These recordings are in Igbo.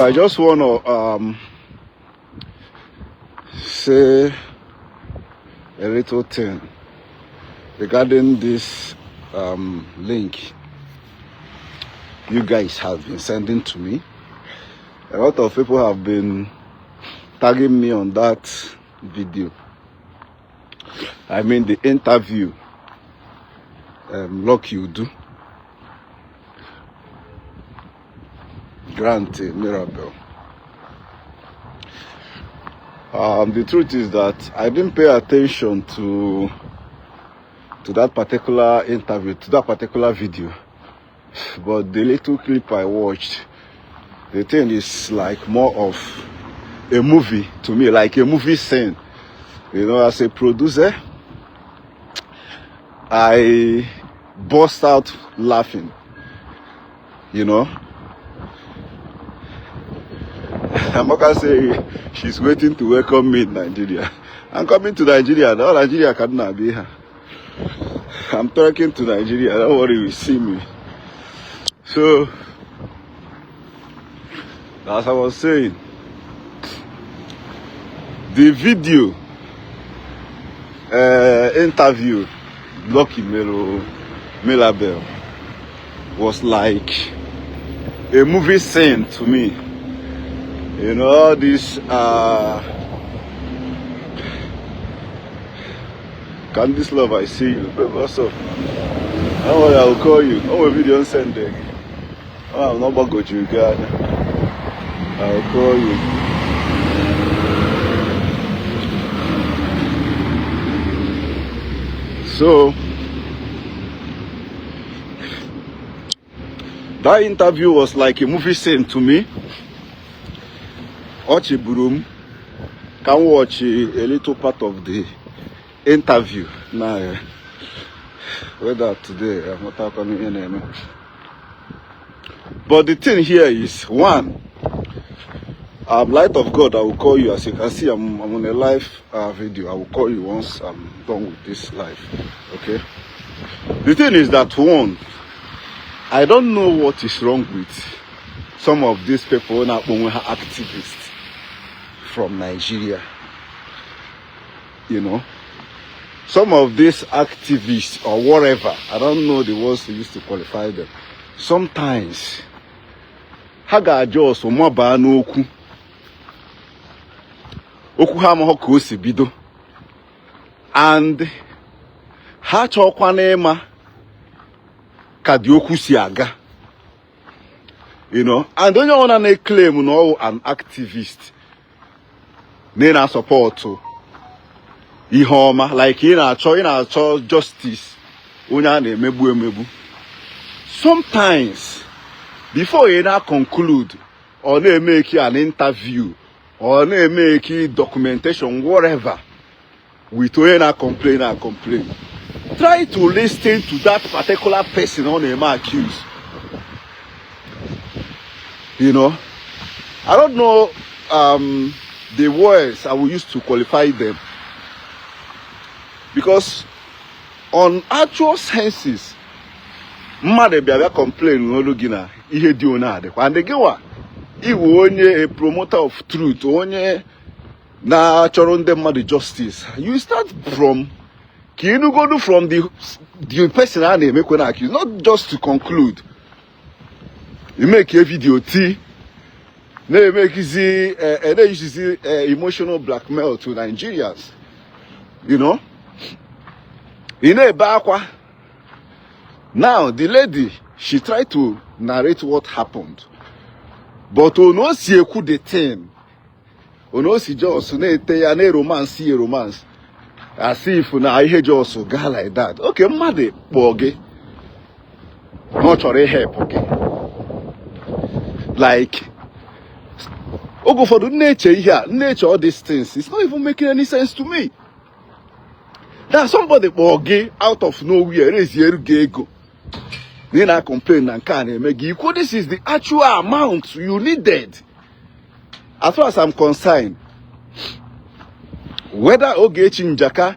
I just want to say a little thing regarding this link you guys have been sending to me. A lot of people have been tagging me on that video. I mean the interview Lucky Udu Grant Mirabel. The truth is that I didn't pay attention to that particular interview, to that particular video, but the little clip I watched, the thing is like more of a movie to me, like a movie scene. You know, as a producer, I burst out laughing. You know, Amaka say she's waiting to welcome me in Nigeria. I'm coming to Nigeria. Now Nigeria cannot be here. I'm talking to Nigeria. Don't worry, you see me. So, as I was saying, the video interview Lucky Mirabel was like a movie scene to me. You know, all this Candice Love, I see you. What's up? Don't worry, I'll call you. Oh, a video send it. Oh, I'm not going to go to you, God. I'll call you. So, that interview was like a movie scene to me. Watch a broom, can watch a little part of the interview. Now, whether today I'm not talking any. But the thing here is, one, Light of God, I will call you. As you can see, I'm on a live video. I will call you once I'm done with this live. Okay. The thing is that, one, I don't know what is wrong with some of these people now activists from Nigeria. You know, some of these activists or whatever, I don't know the words they used to qualify them. Sometimes haga just omaba n'okwu ha ma ka o si bido, and ha chọkwa n'ịma ka dị okwu si aga. You know, and onye ọna na-claim no an activist na support ihe ọma, like ị na-achọ justice, onye a na-emegbu. Sometimes before you now conclude or make an interview or make documentation, whatever, with when complain, try to listen to that particular person on the accused. You know, I don't know the words I will use to qualify them, because on actual senses, mmadụ bịa complain n'olugina ihe dị ona adịkwa, and gịwa iwu onye a promoter of truth, onye na chọrọ ndị mmadụ justice. You start from go from the person a na-emekwe na accuse, not just to conclude. You make a video make emotional blackmail to Nigerians. You know, bakwa. Now, the lady, she tried to narrate what happened. But ono si eku de ten. Ono si just ne romance. As if na ihe just go like that. Okay, made boge. No chore help, okay. Like, go for the nature all these things. It's not even making any sense to me. That somebody boge out of nowhere is here go. Then I complain and can't make you. This is the actual amount you needed. As far as I'm concerned, whether Ogechi Njaka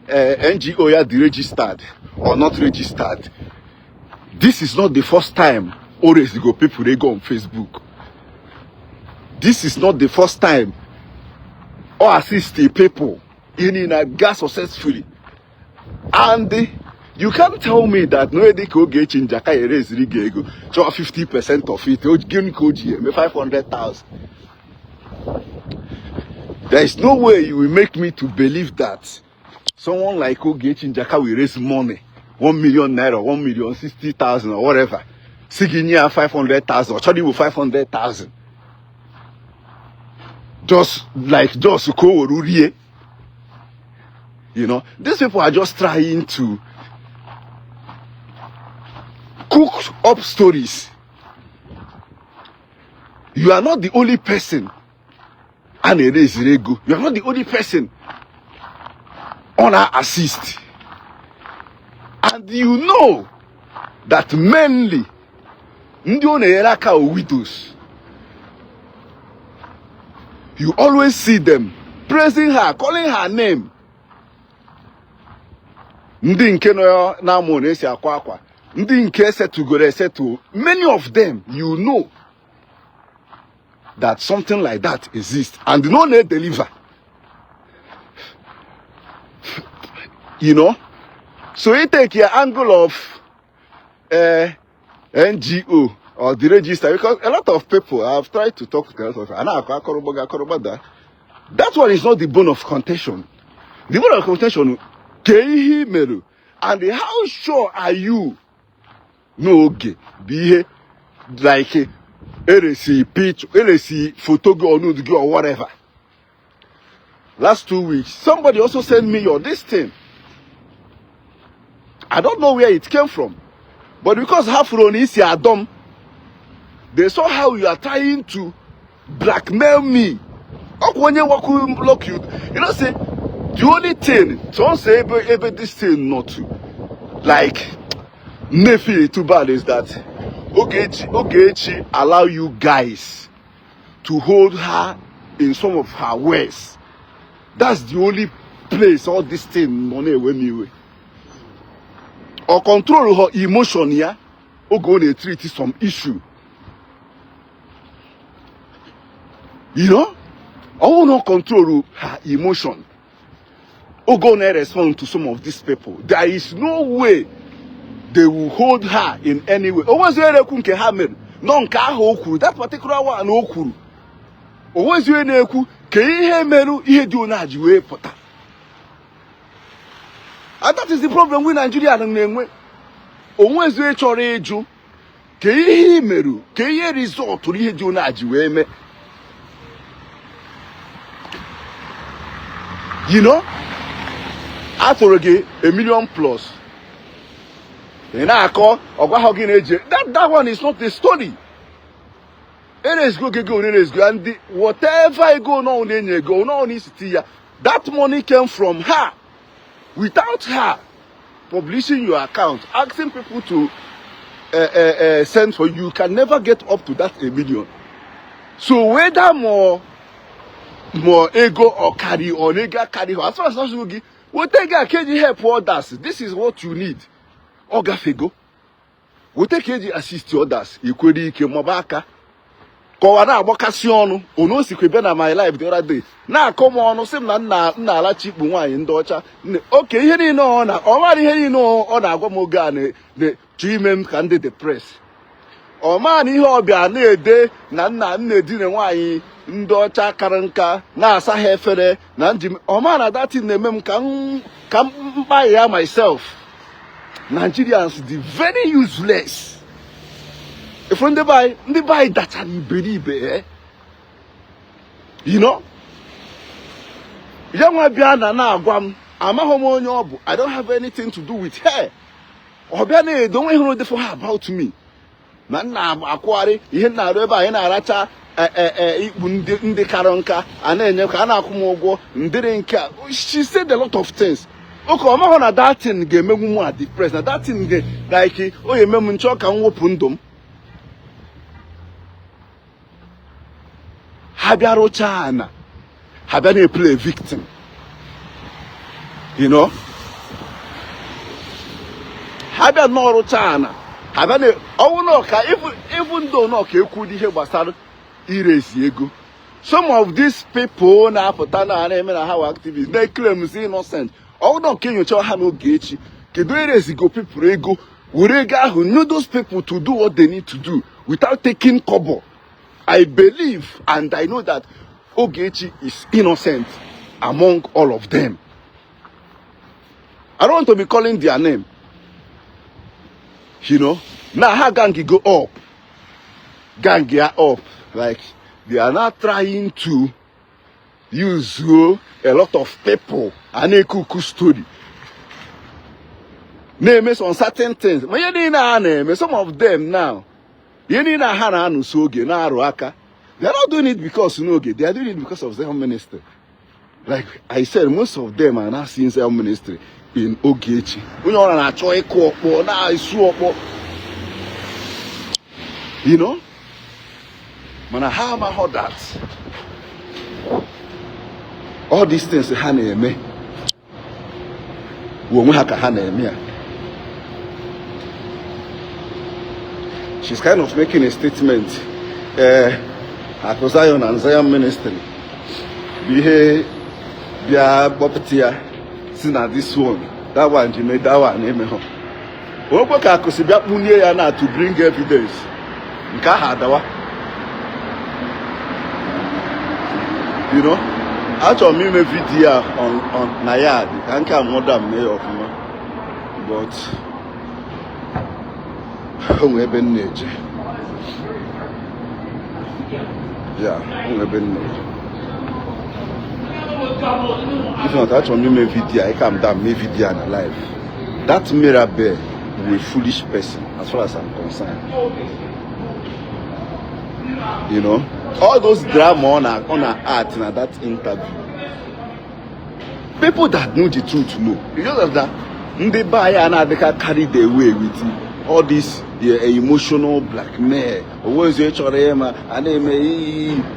NGO ya registered or not registered, this is not the first time always go people they go on Facebook. this is not the first time or assist the people in a gas successfully. And you can't tell me that no they could get in Jaka erase rigego, so 50% of it, give 500,000. There is no way you will make me to believe that someone like Ogechi Njaka will raise money, 1 million naira, 1,060,000 or whatever. Siginia 500,000 or Chadibu 500,000. Just go Rurie. You know, these people are just trying to cook up stories. You are not the only person. And it is regu. You are not the only person on our assist. And you know that mainly widows. You always see them praising her, calling her name. Ndi nke no na mo na esi akwa akwa. Ndi nke settle go settle. Many of them, you know that something like that exists and no need deliver. You know? So you take your angle of NGO or the register, because a lot of people have tried to talk to us of that one is not the bone of contention. The bone of contention, and how sure are you? No, okay, be like LSC pitch, LSC photo or nude or whatever. Last 2 weeks, somebody also sent me your this thing. I don't know where it came from, but because Hafron is your dumb, they saw how you are trying to blackmail me. When you block you, you know, say the only thing, don't say ever this thing not to like Nefi too bad is that Ogechi allow you guys to hold her in some of her ways. That's the only place all this thing money away me. Or control her emotion here, or go and treat some issue. You know? I will not control her emotion. Or go and respond to some of these people. There is no way they will hold her in any way. Always you kunke hammer. Non ka okuru. That particular one okuru. Always you neku ke ihe meru ihe di onaji we pota. And that is the problem with Nigeria na-enwe. Always you chọrọ eju ke ihe meru ke ihe result ihe di onaji we me. You know? After again, $1 million plus. That one is not the story. It is go, and whatever I go on in you go on is that money came from her. Without her publishing your account, asking people to send for you, can never get up to that $1 million. So whether more ego or carry or nega carry, as far as we give, we take a KG help others. This is what you need. Ogafego. We take KG assist others. Equally, Kemabaka. Kawana abokasionu. Ono sikwebe na my life the other day. Na come on, sim na la cheap one in Docha. Okay, here you know, already here you know, on a gomogane, the Gmem can de press. O man, he hobby a day, Nana, Nedine wine. Ndocha karanka na asa hefere na njim omana that in the mem can buy here myself. Nigerians the very useless. If when they buy that and believe you know. Young Biana na gwam amahomo onye obu. I don't have anything to do with her. Obiane don't want to for her about me. Man na akwari ihe na reba ihe na aracha ndi karonka anenye ka na akwụmụgwọ ndiri nke she said a lot of things. Okay, ọma na that thing ga-emegbu mu at the press. Na that thing ga like o ye mem ncho ka nwopu ndom. Ha bịa rocha na ha bịa na play victim. You know? Ha bịa no rocha na ha bịa na owu no ka even though no ka ekwu di ihe gbasara iresi ego Some of these people now for Tana and how activists they claim is innocent. All don't can you tell how no gechi. Kedwere go people ego. Urega who know those people to do what they need to do without taking kobo. I believe and I know that Ogechi is innocent among all of them. I don't want to be calling their name. You know, now how gangi go up? Gangi are up. Like they are not trying to use a lot of people and a cuckoo story. Name on certain things. But you didn't name some of them now. You need a hana nusoge na roaka. They are not doing it because they are doing it because of their ministry. Like I said, most of them are not seeing their ministry in Ogechi. You know? Man, how am I heard that? All these things hane me. She's kind of making a statement. At Zion and Zion ministry. Be Bopetia, seen at this one. That one, you made that one, amen. Oboka Kosibia Munia to bring evidence. You know, out of me, a video on Nayad, can't come more than me of me. But, we've been nature. Yeah, we've been nature. If not, that's on me video, I come down me video and alive. That Mirabel is a foolish person, as far as I'm concerned. You know, all those drama on our art in that interview. People that know the truth know. Because of that, they buy and they can carry their way with it. All this emotional blackmail. Always and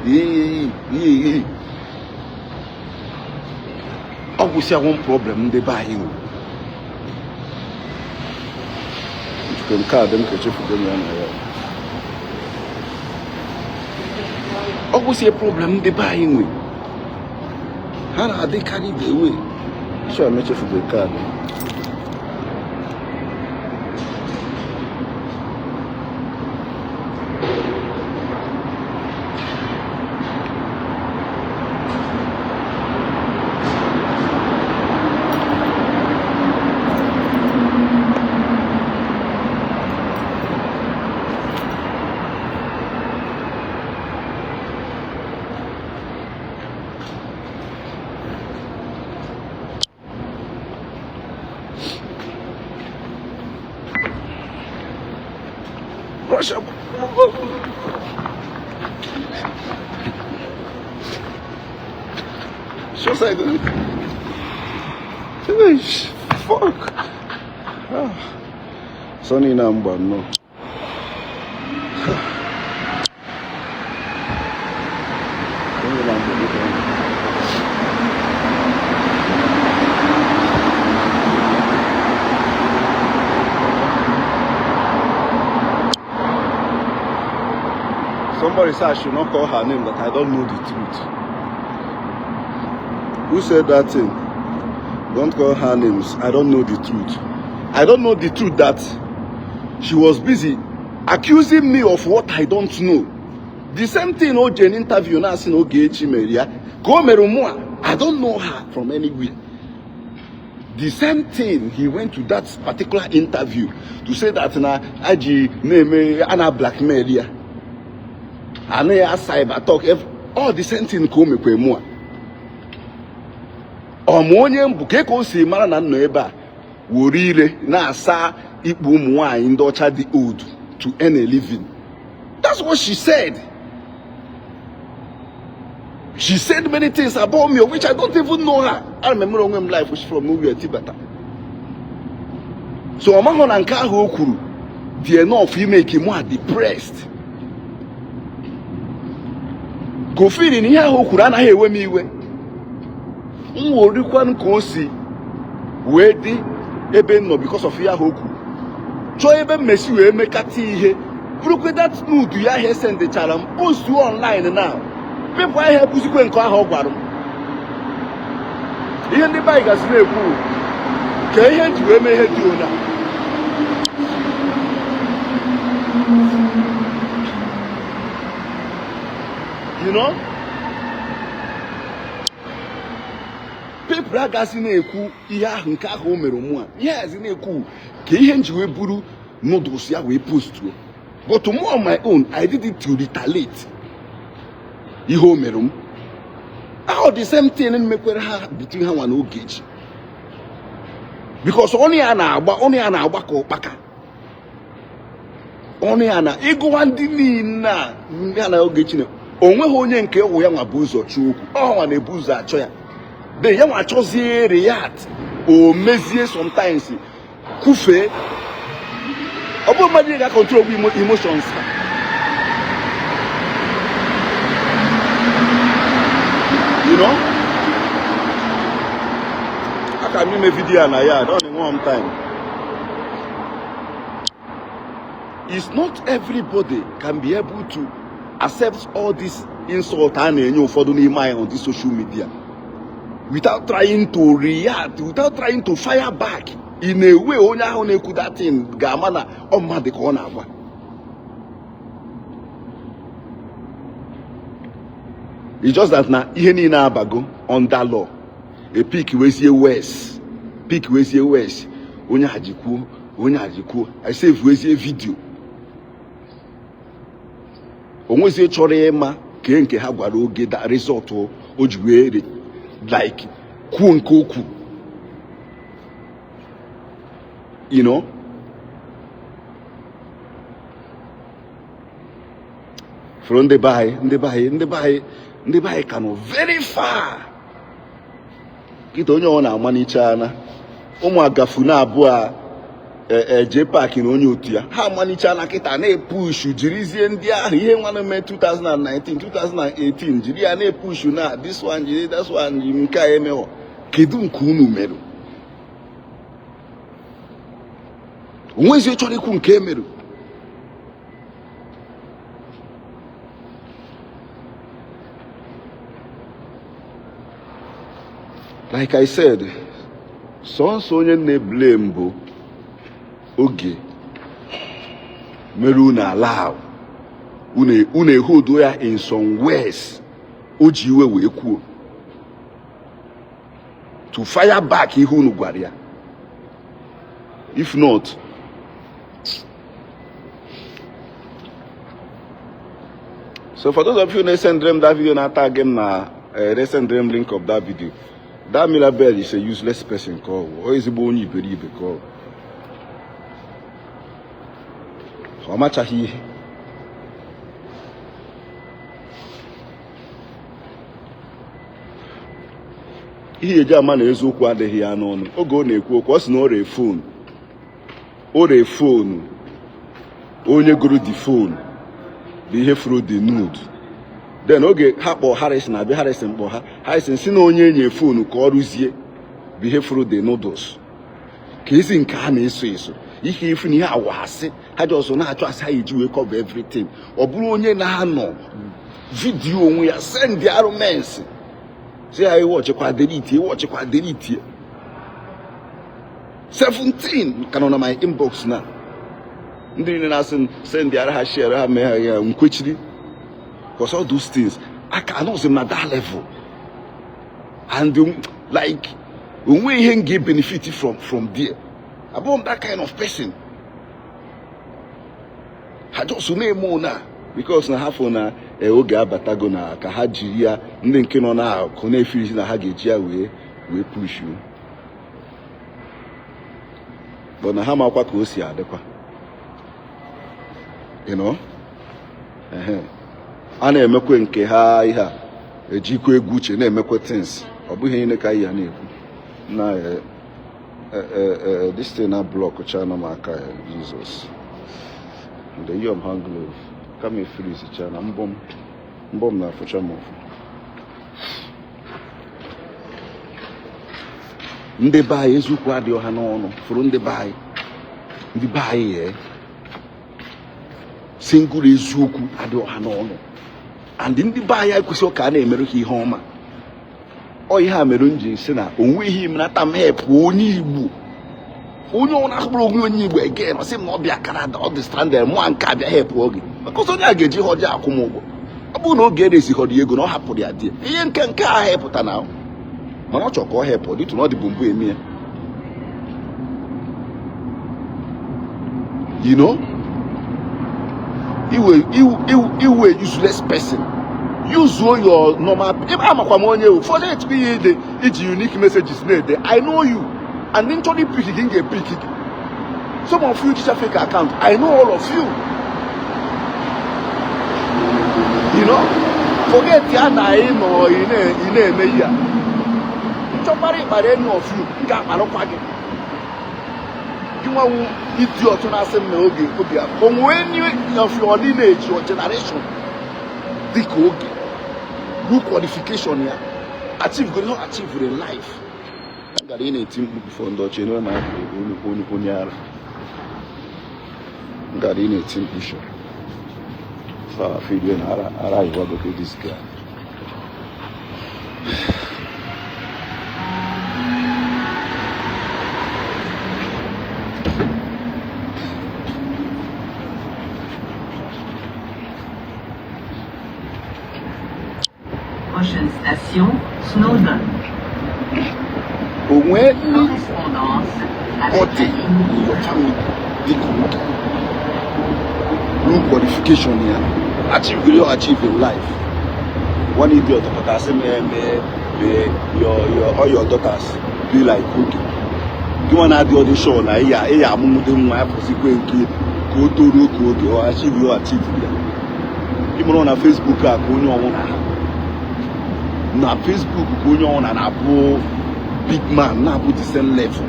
they obviously one problem they buy you. Them card them catch for them. Obviously a problem they buy you. How are they carry the way? Sure, I make you for the card. Russia. Just like that. Fuck. Sonny number, no. Somebody said I should not call her name, that I don't know the truth. Who said that thing? Don't call her names. I don't know the truth. I don't know the truth that she was busy accusing me of what I don't know. The same thing Nuđe in interview now seen Ogechi Maria. I don't know her from anywhere. The same thing, he went to that particular interview to say that na Aji name Anna blackmail. And I cyber talk all the same thing come kwe mo. Omonye mbuke ko si mara na no eba worire na asa ikpu nwa in docha the old to earn a living. That's what she said. She said many things about me, which I don't even know her. I remember when my life was from nowhere, Tibata. So Omahon and Kaho Kuru, the enough you make him more depressed. Go feel in here who could not hear me. One cozy, wedding, eben no because of Yahoku. Try even mess you make a tea here. Look at that mood, you are send the child post you online now. people I help you when call her. Even the bike has no cool. Can you head to me head to now? You know? People are gassing a cool, yeah, and car home room. Yes, in a cool. Can you head to buru noodles ya we post through? But to more on my own, I did it to retaliate. You home room. How the same thing and make her between her and Ogage. Because only an abako baka. Only an ego one dinina Nana Ogage. Onwe honye nke wo ya mabuzo chuku. Oh an ebuza choya. The young achozie react. O mezie sometimes. Kufe. Obo madi ga control emotions. You know? I can make a video and I only one time. It's not everybody can be able to accept all this insult and you for doing my on this social media without trying to react, without trying to fire back in a way only could that thing gamana on my corner. It's just that now, even in Abago, under law, a peak was here west, peak was here west. Onya hajiku. I say if we see a video. Onwe se chore ma kenke ha gwara oge that result o ojuwe like ku. You know? From the buy. Ndị be ka no very far kita onye ọ na-amanicha na ụmụ agafu na abụọ je park na onye otu ya ha amanicha na kita na-epush jirizie ndị ahụ ihe nwanne me 2019 2018 jiri ya na-epush na this one jiri that's one nke a emewo kedu nke unu mere onwezi chọrọ ikwu nke emerụ. Like I said, so onye na-blame bụ oge mere unu allow unu hold ya in some ways o ji iwe wee kwuo to fire back ihe unu gwara ya. If not, so for those of you who send them that video na tag them na they send them link of that video. That Mirabel is a useless person call. Or is it only believe call? How much are he? He a man is who quite here on. Oh, go near what's no a phone. Or a phone. Only go to the phone. Behave through the nude. Then oge hapo Harrison na be Harrison bo ha Harrison si na onye nye phone ka oruzie behave through the noodles ka isi nke ha na-eso ihe ifu ni ha awase ha just na achọ asa iji we cover everything oburu onye na ano video onwe ya send the arguments say I watch kwa delete 17 can on my inbox na ndị na send the ha share ha me ha nkwechiri. Because all those things, I cannot say at that level. And like, when we get benefit from there, about that kind of person, I just name more now because na half na oge abatago na ka ha jiri ya ndị nke nọ na kone finish na ha ga-eji ya we push you. But na ha makwa ka o si adekwa. You know? A na-emekwe nke ha ihe a ejikwa egwu uche na-emekwe things ọ bụghị ihe ka ihe na-ekwu na this thing na block channel maka Jesus the yom hang glove kama freeze channel mbom na afụcha m ndị be anyị ezukwu adị ọha n'ọnụ fụrụ ndị be anyị single ezukwu adị ọha n'ọnụ and ndị ba ya kwesị ka na emerụ ka ihe ọma ọ ihe a mere nji si na onweghị m nata m help onye Igbo onye ọ na-akpụrụ onye Igbo again ọsị m na ọ bịa Canada ọ dị stranded mụ nke abịa help oge maka onye a ga-eji ihe ọjọọ akwụ m ụgwọ ọ bụrụ na oge eresi họrọ ego na ọ hapụrụ ya dị ihe nke a hepụta na mana ọ chọrọ ka ọ hepụ dịtụ na ọ dị bụ eme ya you know you a useless person. Use your normal. If I'm a Kwamonye, for that to be the unique messages made there. I know you, and then Tony pick it, get pick it. Some of you just fake account. I know all of you. You know, forget Yana in or in a media. Somebody by any of you got my pocket. You want idiot to ask me, when you of your lineage, your generation, the code. Good qualification here. Achieve good, not achieve in life. I got in a team before Nuđe, no man, got in a team issue. So I feel when I arrive, I go to this guy. Prochaine station, Snowdon. Au moins, correspondance avec your family, good qualification here. Achieve in life. One idiot, but I say, all your daughters be like cooking. You want to do the show, like, I'm going to do my consequence, go to look, or achieve here. Even on a Facebook, na Facebook going on and abo big man now put the same level.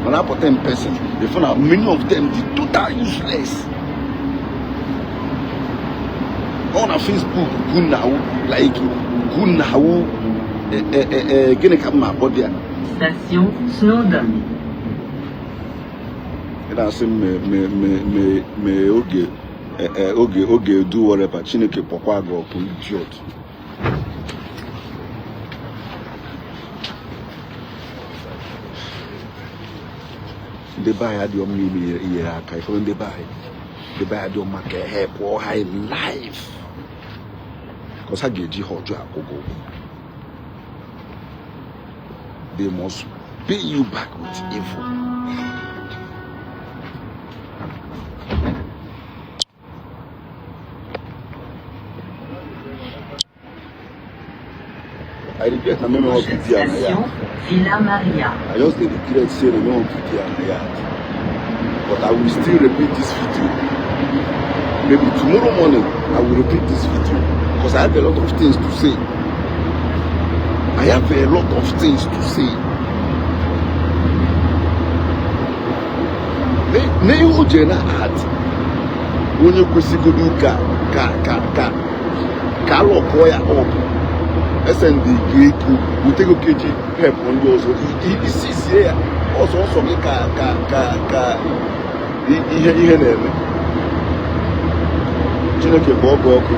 When I put 10 persons, they found out many of them the total useless. On a Facebook, good now, like good now, gonna come my body. Station Snowdon. And I say me okay do whatever. Chineke pokwa go idiot. The buy had your maybe here, from the buy had your market help or high life. Because I get you hot go. They must pay you back with evil. I regret the memory of Villa Maria. I just did regret saying the name of Vidia. But I will still repeat this video. Maybe tomorrow morning I will repeat this video because I have a lot of things to say. I have a lot of things to say. Nuđe na art. Onye kwesịrị do ka lọkọ ya up. SND Greco will take a KG help on those. He sees here also ihe na-eme. Chineke bụ ọkụ.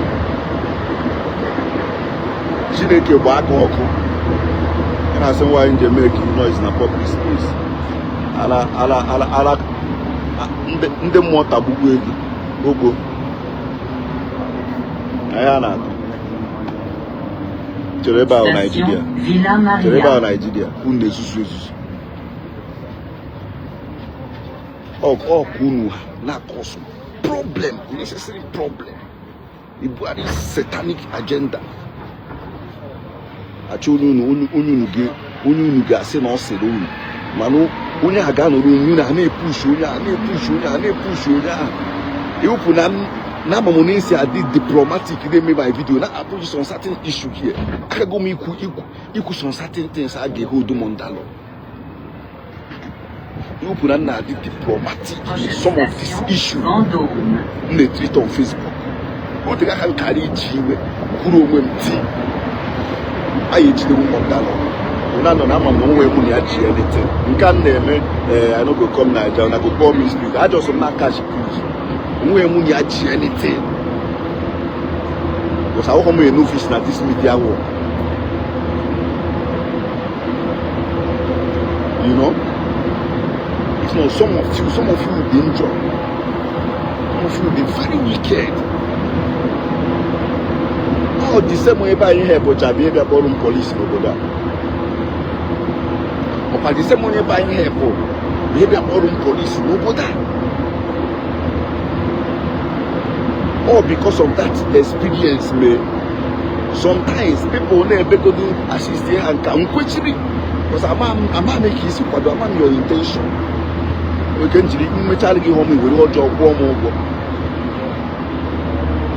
Chineke bụ aka ọkụ. And I say why in Jamaica noise in a public space. Ala ndị mmụọ tagbugbu ego ogo. Aya na chere ebe ahụ Nigeria. Chere ebe ahụ Nigeria. Unu ezuzu. Unu na-cause problem, necessary problem. Ibu are satanic agenda. Achọrọ unu ga-asị na ọ sịrị unu. Mana onye a ga-anọrọ unu na-epush onye ahụ. Iwepụ na amamonensi adi diplomatic dey make my video na approach some certain issue here. I go me equal some certain things I get hold mondalo. You put na adi diplomatic some of this issue they treat on Facebook. What they can carry jiwe kuro mwemti. Aye jide mondalo. Una no na mama nwe mu ni achi anything. Nka na-eme I no go come Nigeria, I go call me speak. I just not cash please. Nwe mu ni achi anything. Because I want to know fish na this media war. You know? It's not some of you will be injured. Some of you will be very wicked. Oh, the same way by here, but I be able to police no go down. Or the same way by here, but be able to police no go down. Or because of that experience, me. Sometimes people never go to assist here and come quickly. Because I'm making this, but I'm your intention. We can give home with all job more.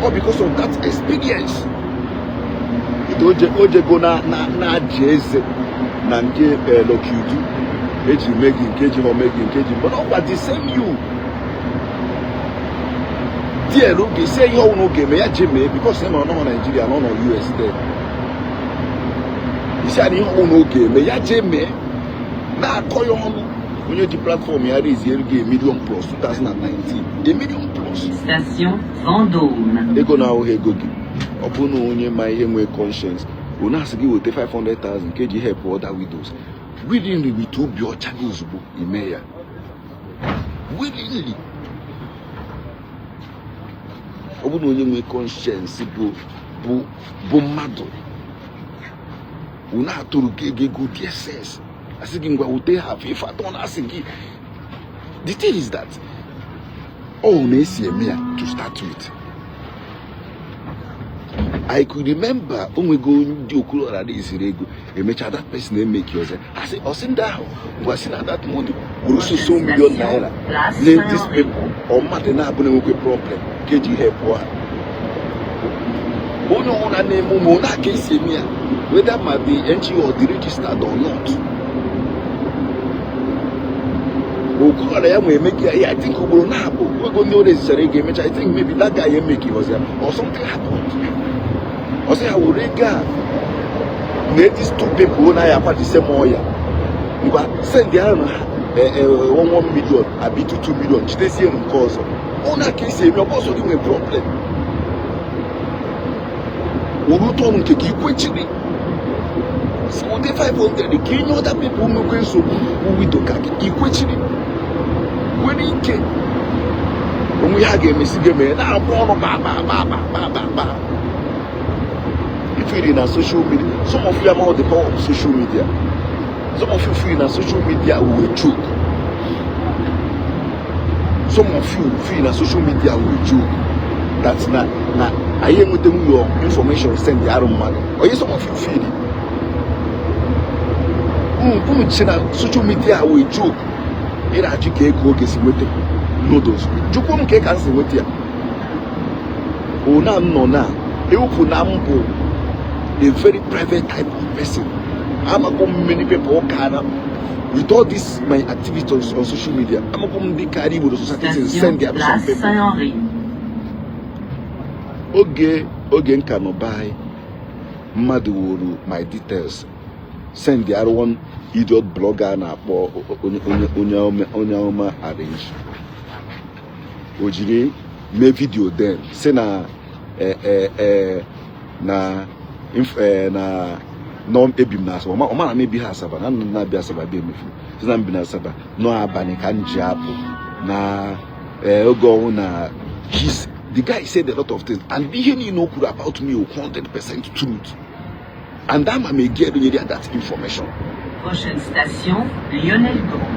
Or because of that experience. It oje go na jeze na nke lokudu eji make engage or make engage, but not the same you. Dear look, they say you no game ya jeme because no Nigeria no US there. He said you no game ya jeme na call your home when you the platform ya is here game million plus 2019 a million plus. Station Vendôme. They go now he go upon only my way conscience. We now say we take 500,000 kg help other widows. Willingly we to be your channels in mayor. Willingly. Upon only my conscience bo mado. We now to get good yes. I say we take half if I don't ask again. The thing is that all needs to start with. I could remember when we go to Okuro this rego, a match that person they make yours. I say, oh, send that was in that money. We also so million naira. Let these people or Martina with a problem. Get you help one. Oh no, I name Mona case here. Whether might be NGO or the registered or not. We make it. I think we will not. We're going to this game. I think maybe that guy make it was there or something happened. I say I will regard these two people who are part the same oil. You are send the 1 million, I be 2 million. They say in cause. On that case, you are also doing a problem. We will turn to keep quickly. So the 500, the king other people who go so who we do keep quickly. When he came, when we had a missing game, now feeling on social media. Some of you are more the power of social media. Some of you feel on social media will joke. Some of you feel on social media will joke. That's not I am with them your information send the arrow money. Or yes, some of you feel it. Social media will joke. It actually go get with noodles. Jukum cake and see with you. Oh no you put a very private type of person. I'm a many people with all this my activities on social media. I'm a be carry with the society and send the some people. Okay, can buy Madu my details. Send the other one idiot blogger na Onyama arrange. Ojiri make video then. Say na na nom ebim na so o ma na bi ha saba na bi asaba be mefu so na bi na saba no abani kan japo na ogo na the guy said a lot of things and he know about me 100% truth and that may get that information. Prochaine station Lionel Gros.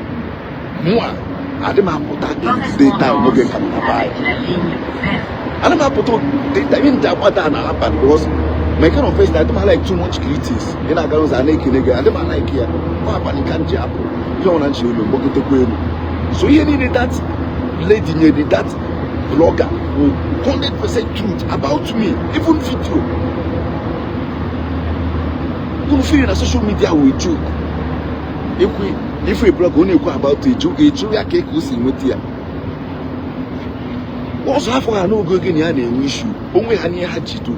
Moi adema pota data no get can buy la ligne verte. Adema pota data even that what na happen because my kind of face, I don't like too much critics. You know, girls are naked again. I don't like here. What happened? Can't you don't want to know what to do. So you needed that lady, you needed that blogger who 100% truth about me, even video. You feel in social media with joke. If we blog only about a joke, a cake who's in with you. What's half I know go again and wish you only had to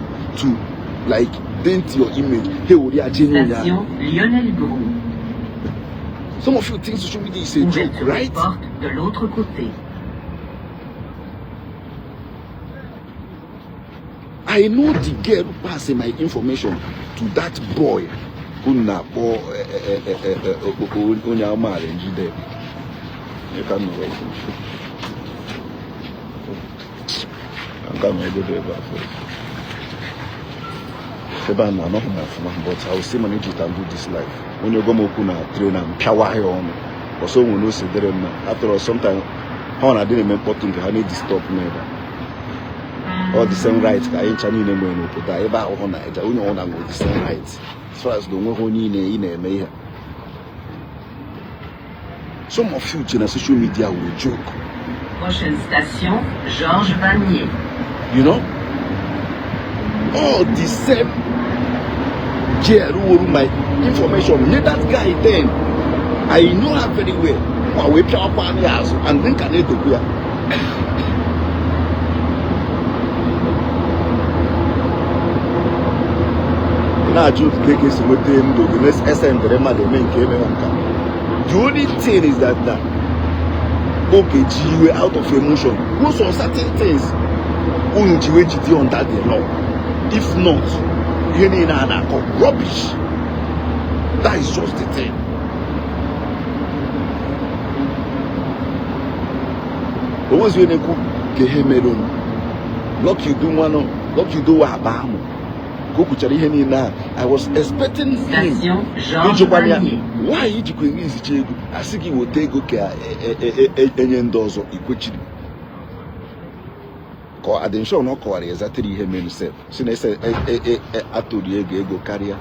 like dent your image. Hey, we are genuine. Lionel Gros. Some of you think social media is a joke, right? De l'autre côté. I know the girl who passed my information to that boy who na or there. You can't know it. I'm going to go there first. But I will still manage it and do this life. When you go to train and power on, or so we know say there after all sometimes how I didn't important I need to stop me. All the same rights I ain't trying to put that about on it. I only want to go the same rights. As far as the one who in a some of you in social media will joke. Prochaine station, Georges Vanier. You know? All the same girl who my information. Let that guy then. I know her very well. While we play up on the house and then can it do here. Now, you take this with them to the next SN, the main came. The only thing is that okay, you were out of emotion. Go on certain things. You on that day law. If not, you need another rubbish. That is just the thing. Always when you go lock you do one, lock you do a bam. I was expecting him. Why you going easy? I think he will take okay any doors or equity. I didn't show no call exactly him himself. Since I said I told you go carrier.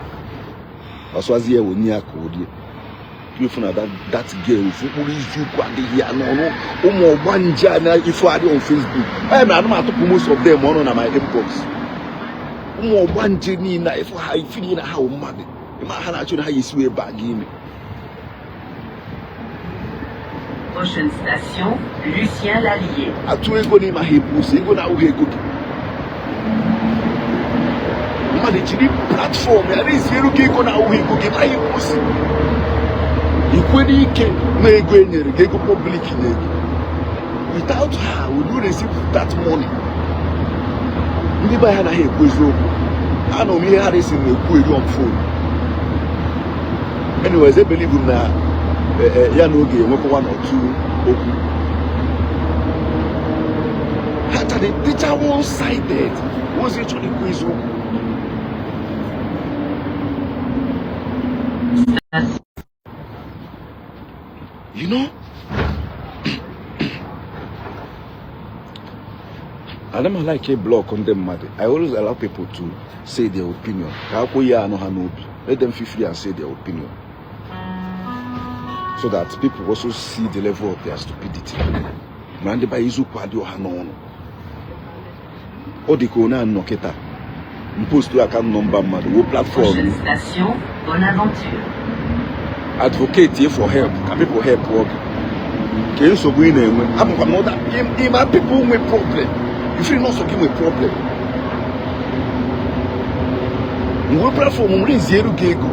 As was here with near code. You found that girl who is you here no one jana if you are on Facebook. I'm not to most of them on my inbox. One journey na if I feel how mad actually how you swear back in. Prochaine station, Lucien Lallier. A tu ego ni hibbs, ego na uhego. Manage the platform, ya is zero ego na uhego ke hibbs. Ikwedi ike na ego enyere ego public nyere. Without her, will you receive that money? Ndị ba ya na ha ekwu eziokwu. I know me had this in the on phone. Anyways, they believe in that. Yeah, no game, one or two. After the teacher one-sided, was it on the quiz? You know? I never like a block on them matter. I always allow people to say their opinion. Let them feel free and say their opinion. So that people also see the level of their stupidity. Mande ba izu kwadi ohanono. Odikona noketa. Post to account number madu platform. Prochaine station, Bonaventure. Advocate here for help. Can people help work? Can you so go in and my people with problem. If you not so give me a problem. We platform we zero gego.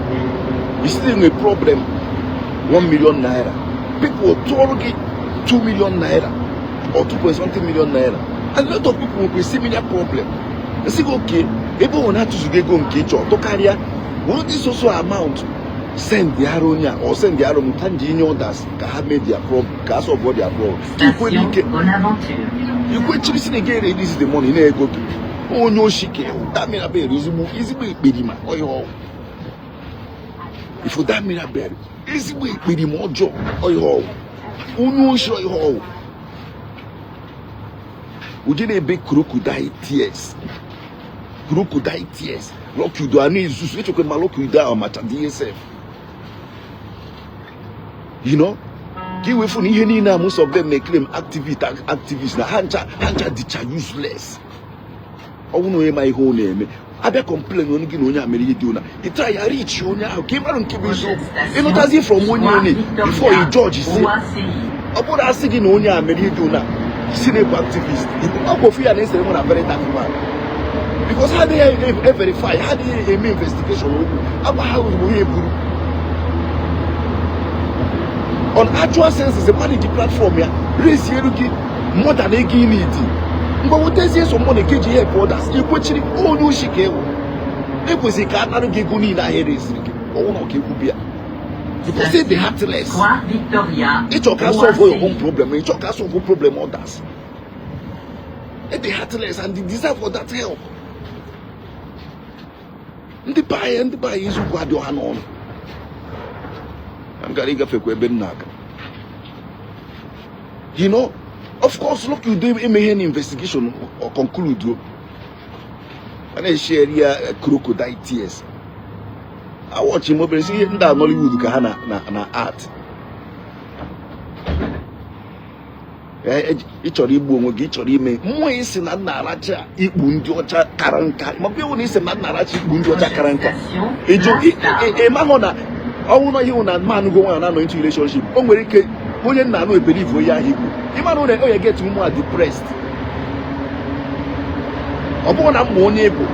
You still a problem. 1 million naira. People will tolerate 2 million naira or 2.something million naira. And a lot of people will see similar problem. They say okay, everyone has to go and get your to carry. Will this also amount? Send the aronia or send the arom tanjino das have made their problem, cast of what their problem. You go chasing again, this is the money. Go to oh no shike. That Mirabel is easy bedima or your if you that Mirabel, easy way bedima or job or your no show your would you be crocodile tears? Crocodile tears. Lock you do I need to switch to lock you down match at DSF. You know, give away from here now. Most of them may claim activists. Now, Hancha, dicha useless. I won't know my whole name. I be complain on getting on your American. He try to reach you now. Came out and keep it so. You know, that's it from one unit before he judge. He say, about asking on your American. Senior activist. I go fear and say, "I'm a very tough man." Because how they verify? How they investigation? About how we able. On actual sense, is a money the platform here. Raise here more than again it. But what is this? Someone a KG help others. You question all you shake. It was a car. I don't get going in here. Oh no, because say the heartless. Each of us solve your own problem. Each of us solve your problem others. The heartless and the desire for that help. And the buy is who got your hand on. I'm going to go to you know, of course, look, you do an investigation or conclude. And I share here crocodile tears. I watch him over and see that Nollywood na art. Each of Igbo each of me. More is in Naracha, Ibunjocha Karanka. Mabio is in Narachi, Ibunjocha Karanka. A mahona. I will not hear that man go on into relationship. When you know believe for ya Hebrew. You know that you get more depressed. Upon a more neighbor.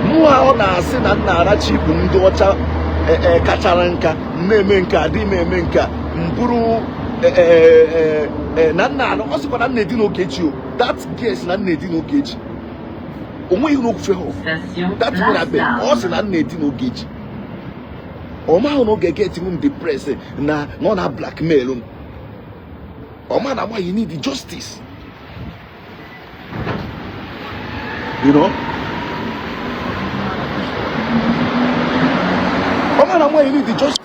More on a sin and Narachi, Bundocha, Kacharanka, Nemenka, Dimenka, Mburu, Nana, also for that Nedino Cage you. That's guess not Nedino Cage. Only you look for her. That's what I've been. Also not Nedino Cage. Oma no get him depressed na no na blackmail him. Oma na why you need the justice. You know? Oma na why you need the justice.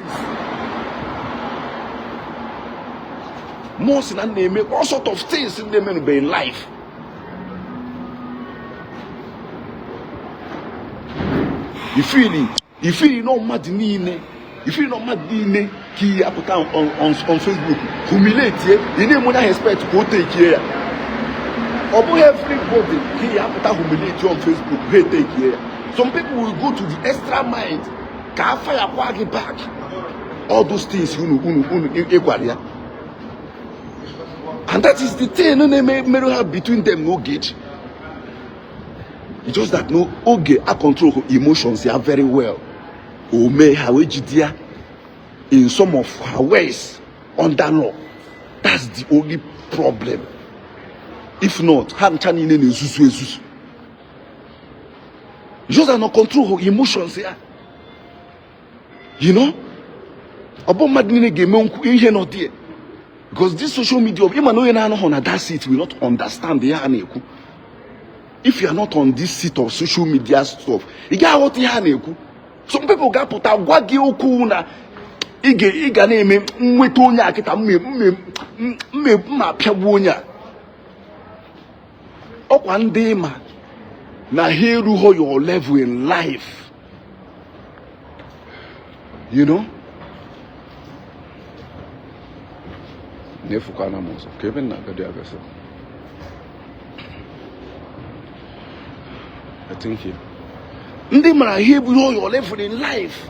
Most in name all sort of things in them in life. You feel no mad in if you not mad in he put on Facebook, humiliate you, you need more expect to go take care. Or everybody he put humiliate you on Facebook, he take care. Some people will go to the extra mile, can fire quaggy back. All those things equal. And that is the thing no may have between them no gauge. It's just that no okay, I control emotions here very well. Or may have in some of her ways under law. That's the only problem. If not, you just not control her emotions here. You know? About madness game here not there. Because this social media, that seat will not understand the Haneku. If you are not on this seat of social media stuff, you got what you some people got put out wagi okuna iga name mwetonya kita ma piawonya one day ma na heru ho your level in life, you know. Nefukana mozo Kevin na gadi agasa. I think here. Ndị mara ihe bụ your level in life.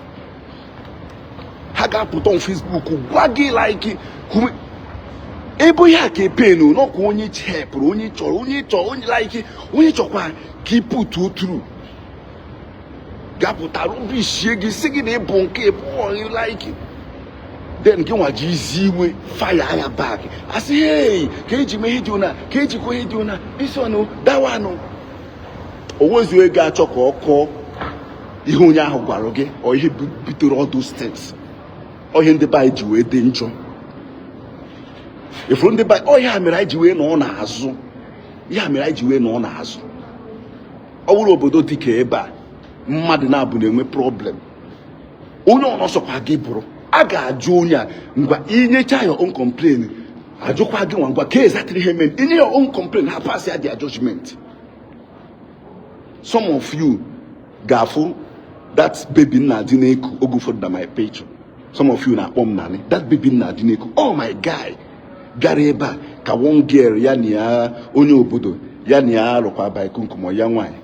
Ha ga-apụta on Facebook gwa gị like ebo ya ka penu no ko onye help onye chọrọ like onye chọkwa ka put through. Ga-apụta rubbish gị sị gị na ebo nke you like it. Then gị nwa ji izi iwe fire ya back. I say hey, ka eji me hedi una, ka eji ko hedi una. This one that one. Always you ga achọ ka ihe onye ahụ gwara gị o ihe bitere all those things. O ihe ndị bai ji wee dị njọ. Ifuru ndị bai o ya mere anyị ji wee nọ n'azụ. Ya mere anyị ji wee nọ n'azụ. Ọ bụrụ obodo dịka ebe a mmadụ na-abụ na-enwe problem. Onye ọ nọsọkwa gị bụrụ a ga-ajụ onye a ngwa inyecha your own complaint. Ajụkwa gị ngwa ka exactly ihe mere. Inye your own complaint ha pass ya their judgment. Some of you gafu that baby na dineku ogo for my page. Some of you na nani that baby na dineku. Oh my guy, gareba ka one girl ya ni ya onye obodo ya ni ya lokwa ba ikunkumo ya nwanyị.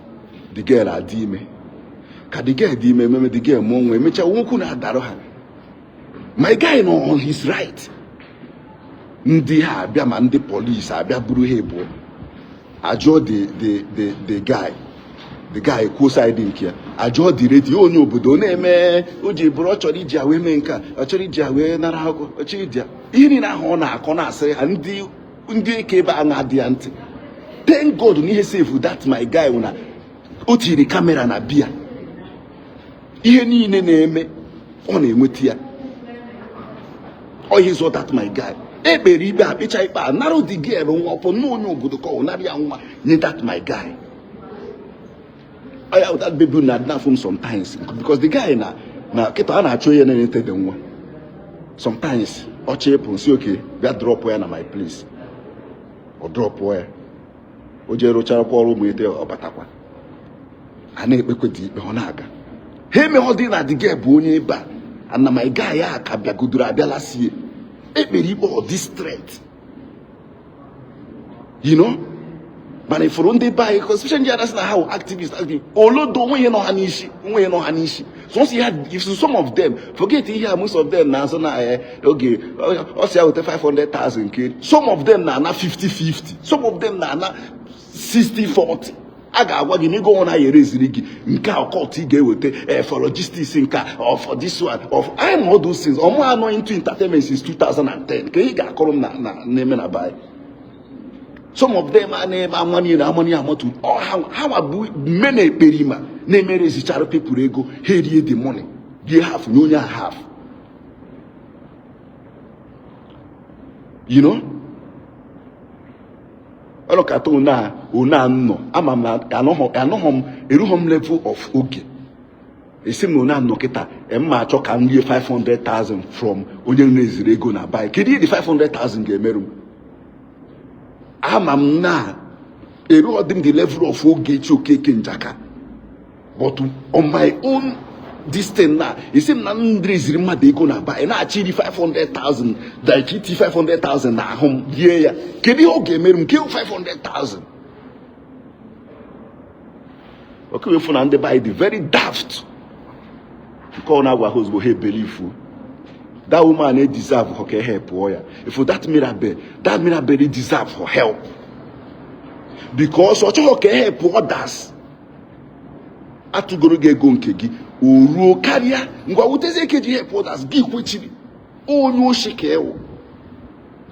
The girl adime. Ka the girl di me the girl mo nwe mecha wonku na adaro ha. My guy no on his right. Ndị ha abịa ma ndị police abịa buru ha ebo. Ajo the guy. The guy co-side in here. I just the radio onye obodo na-eme oji buru chọrọ iji awe me nka, chọrọ iji awe nara akọ, chọrọ iji. Ihe na ha ọ na-akọ na asị ha ndị ndị eke ebe a na-adị ya ntị. Thank God na ihe save that my guy na o tiri kamera na bia. Ihe niile na-eme ọ na-enweta ya. Oh, he's all that my guy. Ekpere ikpe akpecha ikpe a nara the girl nwa ọpọ n'onye obodo ka ọ nara ya nwa nye that my guy. I have that baby na adịna from sometimes because the guy na kịta a na-achọ ihe na-enete the nwa. Sometimes ọ chepụ nsi oke bịa drop ya na my place. Or drop ya. O jee rụchara kwa ọrụ ụmụ ete ọ batakwa. A na-ekpekwe dị ikpe ọ na-aga. Ha emehọ dị na the girl bụ onye ebe a. And my guy ya ka bịagodoro abịala sie. Ekpere ikpe ọ this threat. You know? But if for ndị buy, because especially that's not how activists active. Olodo onwe no hanishi, onwe no hanishi. So once you had, if some of them, forget here, most of them now so now okay, also with 500,000 kid. Some of them now 50-50. Some of them now 60-40. Aga agwa gị n'ego ọ na-erezi gị nke a court ị ga-eweta for logistics nka or for this one of I'm all those things. Ọmụ anọ into entertainment since 2010. Ka ị ga-akọrọ m na na-eme na buy. Some of them are name money amount or how abu many perima name rezichara people ego here the money they have no have. You know? Look at una no amam na anohom eruhom level of oge. Esim no na no kita emma cho ka nwie 500,000 from onye rezire ego na buy. Kedi the 500,000 ga-emeru. Amam na eru them the level of oge chokeke njaka. But on my own this thing now, esim na ndrezire mmadụ ego na buy na achiri 500,000 da kiti 500,000 na home die ya. Kedi o ga-emeru nke 500,000. Okay, we found and buy the very daft. Because now our husband he believe that woman they deserve her help. If for that Mirabel deserve her help. Because what you can help others. Atugoro ge go nkegi oruo karia ngwa wuteze keji help others gi kwechiri onyo shike o.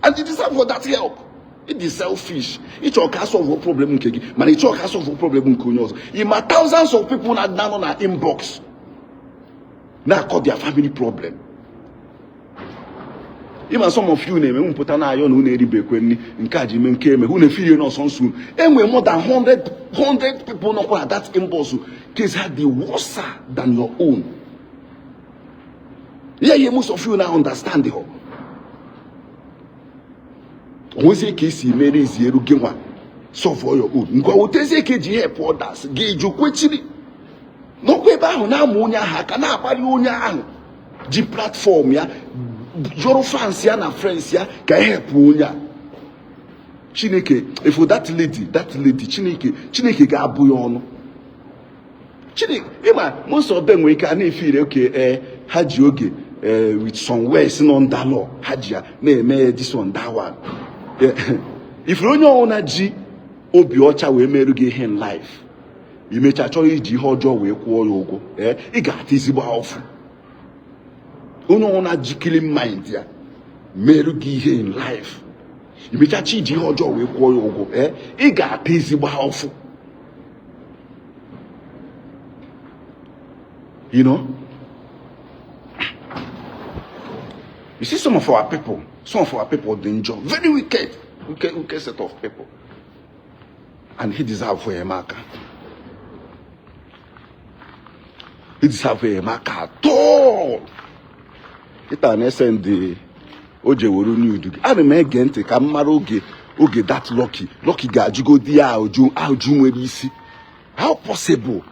And you deserve for that help. It is selfish. It all can solve a problem nkegi. Man it all can solve a problem nkonyo. Ima thousands of people na down on our inbox. Now call their family problem. Even some of you name put an eye on who need be kwenni nkaji menkeme who ne feel no son soon. And we more than 100 people not at that inbox case had the worse than your own. Yeah, most of you now understand the whole. Once case mere zero genwa so for your own. Ngwa uteze keji help others. Geju kwechiri. No kwe ba ahụ na amụ onye ahụ aka na-akpali onye ahụ ji platform ya jọrọ fans ya na friends ya ka help onye a. Chineke if that lady Chineke ga-abụ ya ọnụ. Chineke ịma most of them nwere ike a na-efere okay ha ji oge with some words non that law ha ji ya na-eme this one that one. If onye ọna ji obi ọcha wee merụ gị ihe in life imecha chọrọ iji ihe ọjọọ wee kwụọ ya ụgwọ ị ga-ata ezigbo afụ. Onye ọna ji killing mind ya merụ gị ihe in life imecha chi iji ihe ọjọọ wee kwụọ ya ụgwọ ị ga-ata ezigbo afụ. You know, you see some of our people danger, very wicked set of people, and he deserve for a marker. He deserve a marker at all. It an send the oje woru Nuđe. I remember again take a oge that lucky guy you go there oju how possible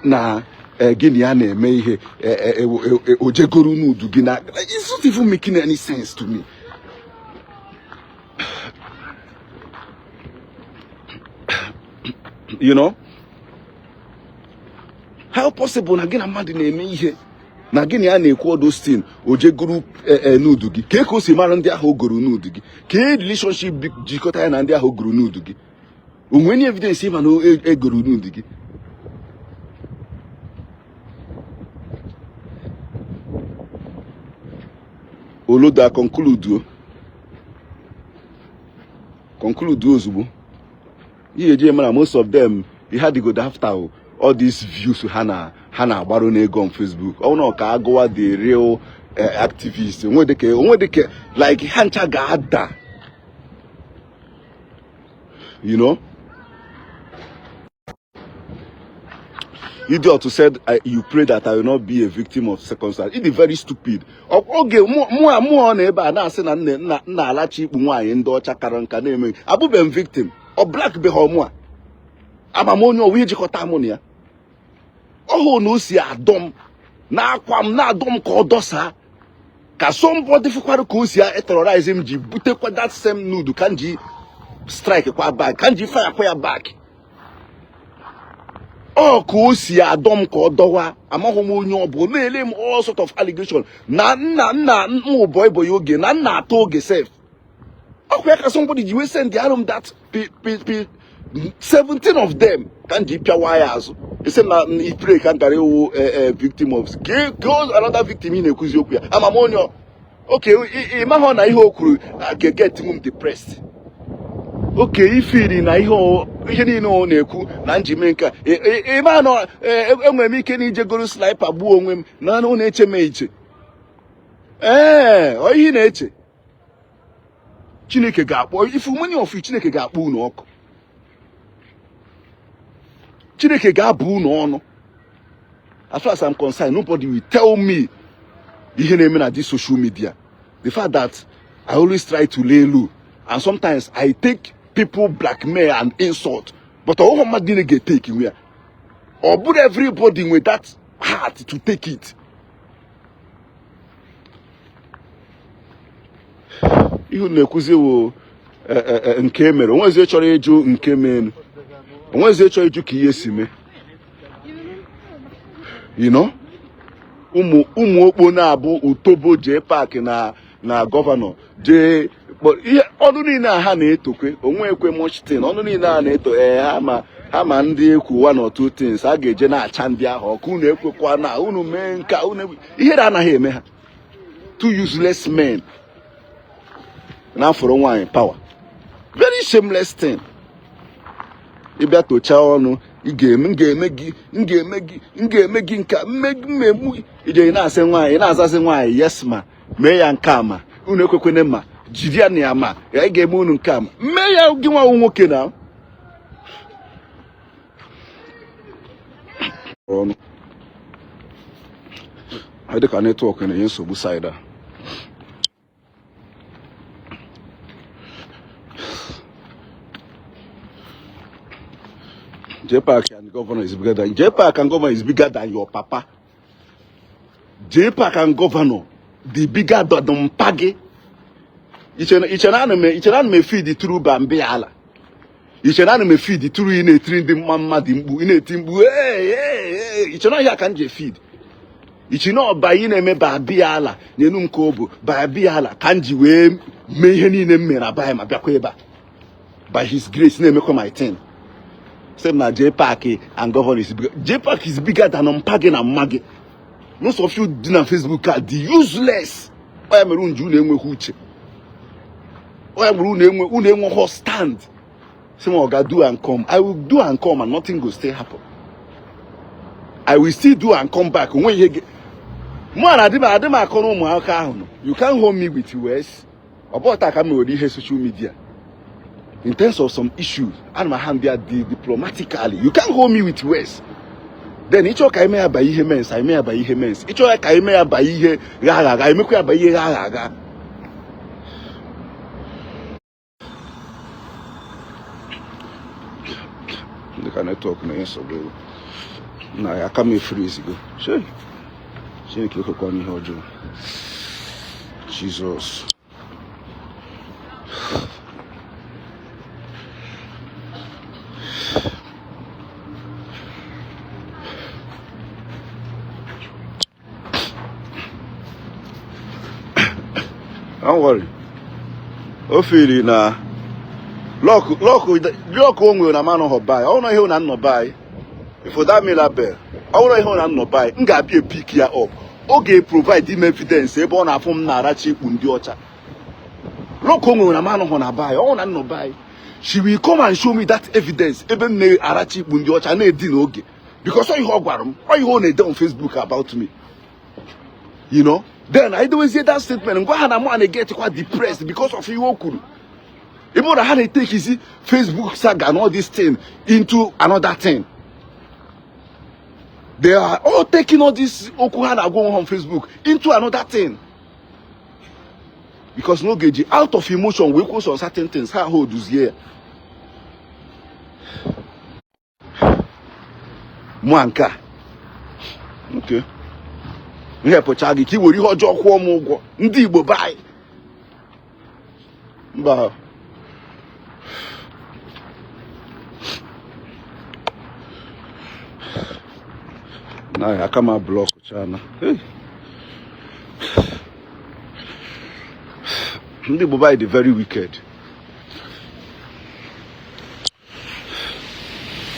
na gini ya na-eme ihe oje goru Nuđe gị na it's not even making any sense to me. You know, how possible na gina mmadụ na-eme ihe na gini ya na-ekwu those things oje guru Nuđe gị ka eko si mara ndị ahụ guru Nuđe gị ka relationship jikọta ya na ndị ahụ guru Nuđe gị onwe any evidence ịma na eguru Nuđe gị. Oloda conclude conclude ozugbo. Most of them, they had to go after all these views Hana Barone go on Facebook. Oh no, go the real activists. Like Hancha Gada. You know? Idiot who said, you pray that I will not be a victim of circumstance. It is very stupid. Okay, more neighbor now say na alachi nwaanyị ndị ọcha kara nka na-eme. Abụbe victim or black be homo. Amamonyo we jikọta amonia. Oh no si adom na akwam na adom ka odosa. Ka somebody fukwara ka o si terrorize him ji butekwa that same nude kanji strike kwa back kanji fire kwa back. Oh, Kusi Adom Kodowa, Amahomo, name all sort of allegation. Na boy yogi, na toge safe. Oh, where can somebody you send the arm that 17 of them can deep your wires. He said, he pray can carry a victim of goes another victim in a Kuziokia. Amamonio. Okay, Mahona Iho get him depressed. Okay, if you na ihe niile na-ekwu na njimenka ebe no enwe m ike na ije goro sniper gbuo onwe m na ọ na-eche m eche ọ ihe na-eche Chineke ga-akpọ ifu many of you Chineke ga-akpọ unu ọkụ Chineke ga-abụ unu ọnụ. As far as I'm concerned, nobody will tell me ihe na-eme na this social media. The fact that I always try to lay low and sometimes I take people blackmail and insult, but all my didn't get taken where or put everybody with that heart to take it. You know, Kuzi nke mere onwe eze chọrọ eju nke men onwe eze chọrọ eju ka ihe si me, you know, ụmụ okpo na-abụ utobo je park na governor je. But ọnụ niile ha na-etokwe onwe ekwe much thing ọnụ niile ha na-eto ha ma ndị ekwu one or two things a ga-eje na-acha ndị ahụ ọkụ unu ekwekwa na unu mee nka unu ihe anaghị eme ha. Two useless men na for nwaanyị power, very shameless thing. Ịbịa tocha ọnụ ị ga-eme gị nka mmegbu ije na-asị nwaanyị na-azazi nwaanyị yes ma mee ya nke ma unu ekwekwene ma Jidia ni ama, ya ige unu nkama. Me ya ugiwa nwoke na. I think I network na yenso busida. JPAC and governor is bigger than JPAC and governor is bigger than your papa. JPAC and governor, the bigger than Mpage. Ichana me feed the true Bambiala. Ichana me feed the true in a train the mamma dimbu in a timbu. Ichana ya can je feed. Ichino by in a me Babiala, Yenum Kobo, Babiala, Kanji we may any name by my Bakweba. By his grace, name come my 10. Same na JPAC and governor is bigger. JPAC is bigger than Mpage and Maggie. Most of you did on Facebook are the useless. I am a room June Huche. I will stand. Someone will do and come. I will do and come and nothing will still happen. I will still do and come back. When you get you can't hold me with US. About I can already social media. In terms of some issues, and my hand there diplomatically. You can't hold me with US. Then each of I buy him, I may buy him. Each of I may buy here, I make buy here. They can talk na so go. Na ya come freeze go. Sure. She can go on here. Jesus. Don't worry. Ofili na lock onwe na man ho buy. I don't know na no buy. Before that Mirabel. I don't know na no buy. Nga be pick ya up. Okay, provide him evidence ebe ọ na afọ m na arachi ikpu ndị ọcha. Lock onwe na man ho na buy. I don't know buy. she will come and show me that evidence. Even ne arachi bundi ocha na edin oge. Because all you gwarum, all you on on Facebook about me. You know? Then I always hear that statement and go ahead and get quite depressed because of you okuru. Even how they take his Facebook saga and all this thing into another thing. They are all taking all this okuhana going on Facebook into another thing. Because no gauge out of emotion we cause on certain things. How hold is here. Mwanka. Okay. Ihe pochagi ki wori hojo kwuo m ụgwọ. Ndị Igbo bai. Mba. Na akama block chana. Hey. Ndị Igbo bai dey very wicked.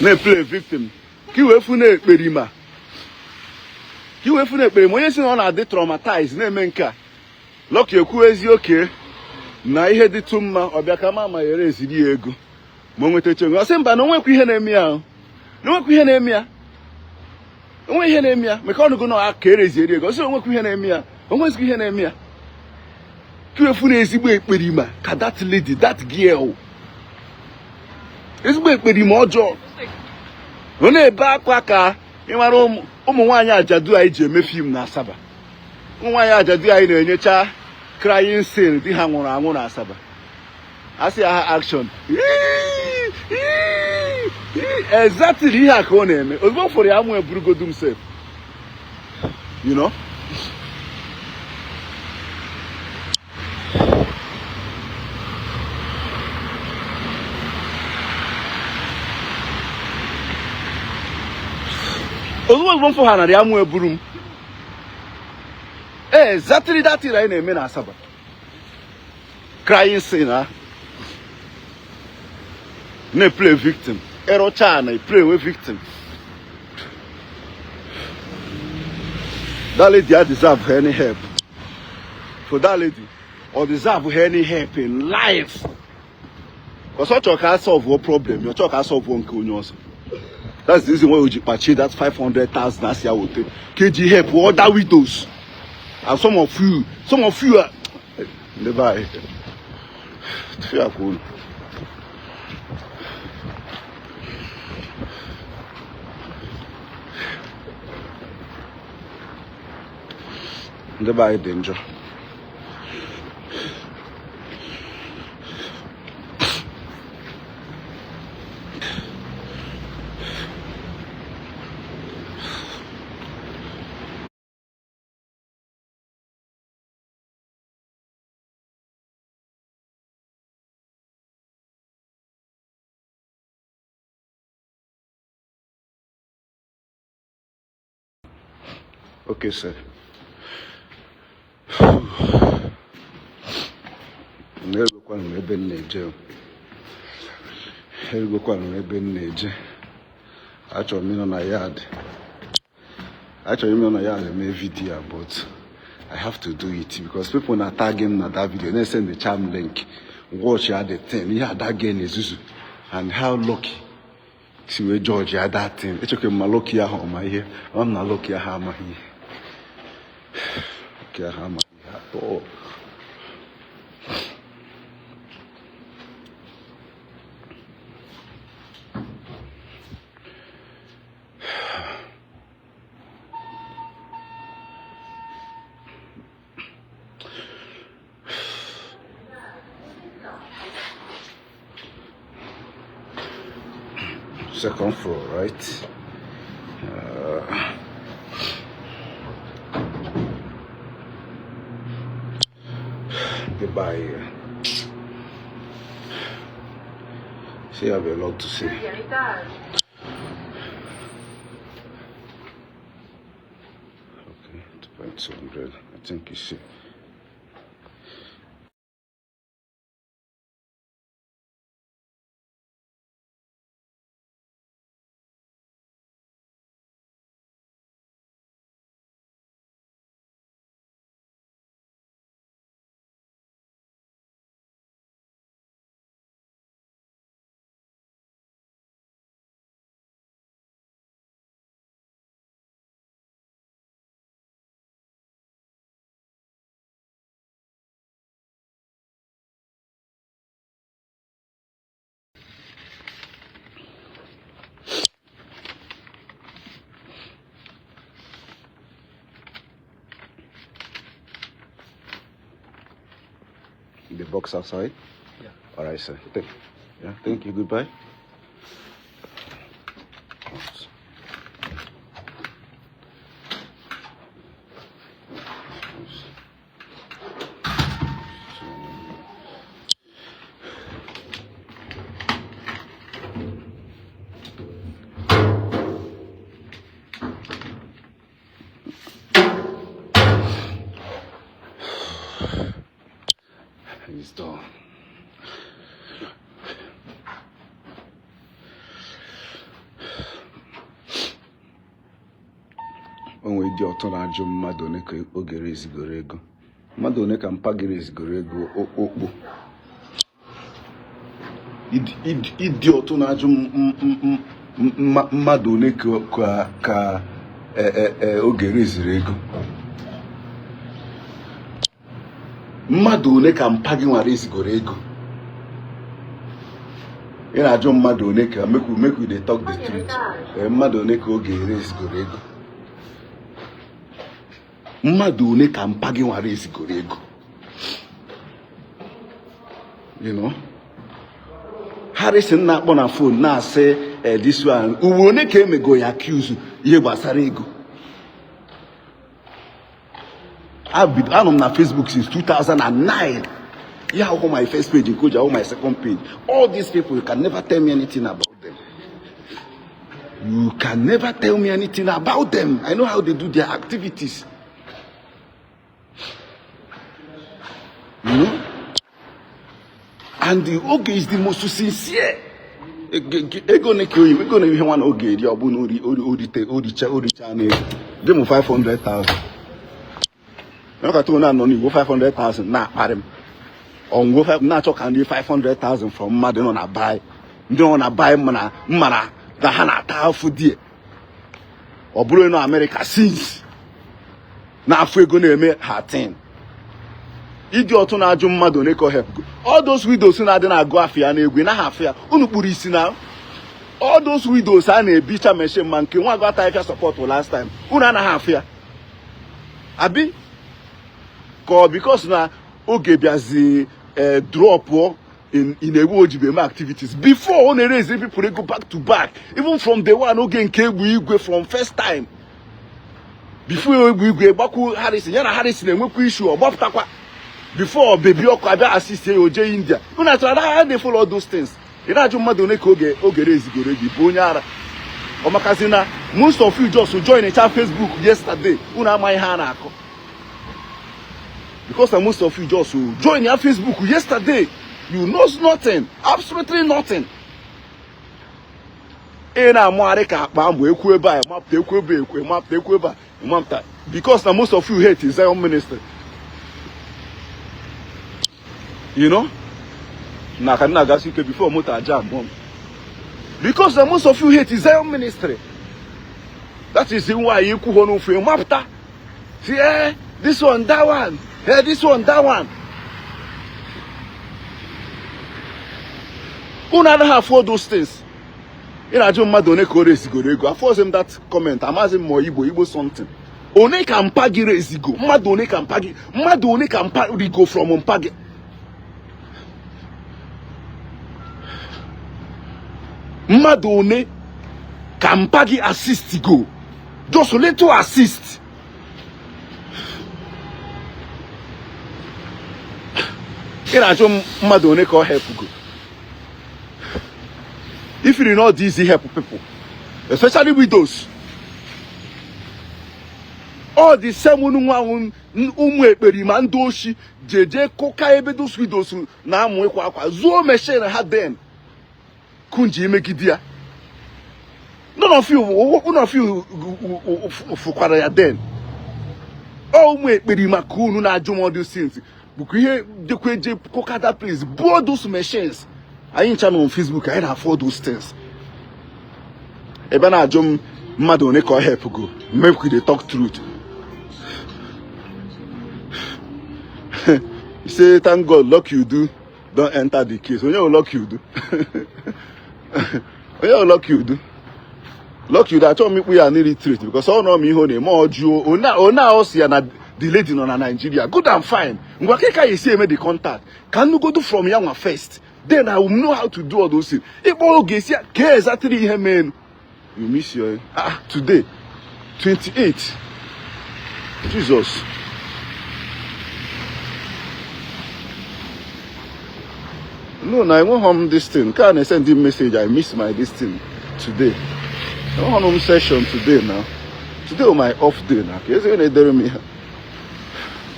Na play victim. Ki we fu na ekperima. Ki we fu na ekperima onye si na ọ na-adị traumatized na-eme nke a. Lucky ekwu ezi oke na ihe dị tụ mma ọbịa ka mama yere eziri ego. Ma nweta chengo. Ọ sị mba na onwekwa ihe na-eme ya. Na onwekwa ihe na-eme ya. Onwe ihe na-eme ya. Meka ọnụgo na aka ereziri ego. Ọ sị onwekwa ihe na-eme ya. Onwezikwa ihe na-eme ya. Ki we fu na ezigbo ekperima ka that lady, that girl. Ezigbo ekperima ọjọọ. Ọ na-ebe akwa ka ịmara ụmụ nwaanyị ajadu anyị ji eme film na Asaba. Ụmụ nwaanyị ajadu anyị na-enyecha crying scene di ha nwụrụ anwụ na Asaba. Asị ha action. Exactly ihe a ka ọ na-eme. Ozugbo fọrọ ya amụ eburugodu himself. You know? Ozugbo fọrọ ha na ya amụ eburu m. Exactly that thing I na-eme na Asaba. Crying scene, huh? Na play victim. Erocha na play with victim. That lady deserve any help. For that lady, or deserve any help in life. Because what you can solve one problem, you can solve one also. That's the reason why we purchase that 500,000 as you would take. KG help other widows. And some of you are never. Fear cool. Never danger. Okay, sir. N'egokwa ebe nneje. Egokwa ebe nneje. Achọrọ m ịnọ na yard. Achọrọ m ịnọ na yard eme video, but I have to do it because people na tag him na that video. They send the charm link. Watch ya the thing. Yeah, that girl is Zuzu. And how lucky. See where George had that thing. It's okay, my lucky ya on my here. I'm not lucky ya ha my here. Okay, ha my here. Oh. Second floor, right? Goodbye. See, I have a lot to say. Okay, 2.200. I think you see. in the box outside? Yeah. All right, sir. Thank you. Goodbye. He's done. Onwe dị ọtọ na-ajụ mmadụ one ka ogere ezigoro ego. Mmadụ one ka mpagere ezigoro ego okpo. Ịdị ọtọ na-ajụ mmadụ one ka ogere eziri ego. Mmadụ one ka mpagi nwere ezigoro ego. Ị na-ajụ mmadụ one ka make we dey talk the truth. Mmadụ one ka ogere ezigoro ego. Mmadụ one ka mpagi nwere ezigoro ego. You know? Harrison na-akpọ na phone na-asị this one uwe one ka emego ya accuse ihe gbasara ego. I'm on Facebook since 2009. Yeah, I hold my first page in Koja, I hold my second page. All these people, you can never tell me anything about them. You can never tell me anything about them. I know how they do their activities. You know? And the Oge is the most sincere. Ego ne kill him. Ego ne one Oge. The Obun Odi channel. Give him 500,000. I got to know go 500,000. Nah, Adam. On go five. Nah, talk and 500,000 from Madden on a buy. You don't wanna buy mana the Hana Tao for dear. Or Bruno America since. Now if we're gonna make her thing. Idiot on a jum madone ko help. All those widows who na go afia na egwe na afia. Unu kpuru isi now. All those widows are na bicha machine man ke one got time support last time. Unu na afia. Abi because na Oge biazi drop in a Ojibe activities before on raise people they go back to back. Even from the one Oge Igwe from first time. Before Igwe Baku Harrison, Yana Harrison and Wiku issue or Bob Takwa. Before baby Okada assist OJ India. You know how they follow those things. You know Madone Oge raise go ready Bonyara. Omakazina, most of you just join a chat Facebook yesterday. Una my hana. Because most of you just join your Facebook yesterday. You know nothing. Absolutely nothing. Because most of you hate his own ministry. You know? Before because most of you hate his own ministry. That is why you could film after. See, this one, that one. Hey, this one, that one. Who never have all those things? You know, Madone Koresigo. I force him that comment. I'm asking more Igbo something. One can pagi resigo. Madone can pagi. Madone can pagi go from Mpagi. Madone can pagi assist go. Just a little assist. Madone can help go. If you know this, help people, especially widows. All the same mandoshi jeje koka ebe those widows na amwe kwa zo machine ha den kunji megidia. None of you fukwara ya den. All mwe ekperima kunu na ajumo these things. Buku ihe dekweje koka that place board those machines. I ain't channel on Facebook. I ain't afford those things. Ebana ajum Madone can help go. Make we dey talk truth. You say thank God, luck you do. Don't enter the case. When you luck you do. When you luck you do. Luck you that told me we are nearly treat because all know me honey more Jew. Ona osi the lady in Nigeria. Good and fine. Ngwakeka you see me the contact. Can you go do from here first? Then I will know how to do all those things. If all gets here, exactly here, man. You miss your today, 28. Jesus. No, I won't home this thing. Can I send him message? I miss my this thing today. I want home session today now. Today on my off day now. Okay, so you me.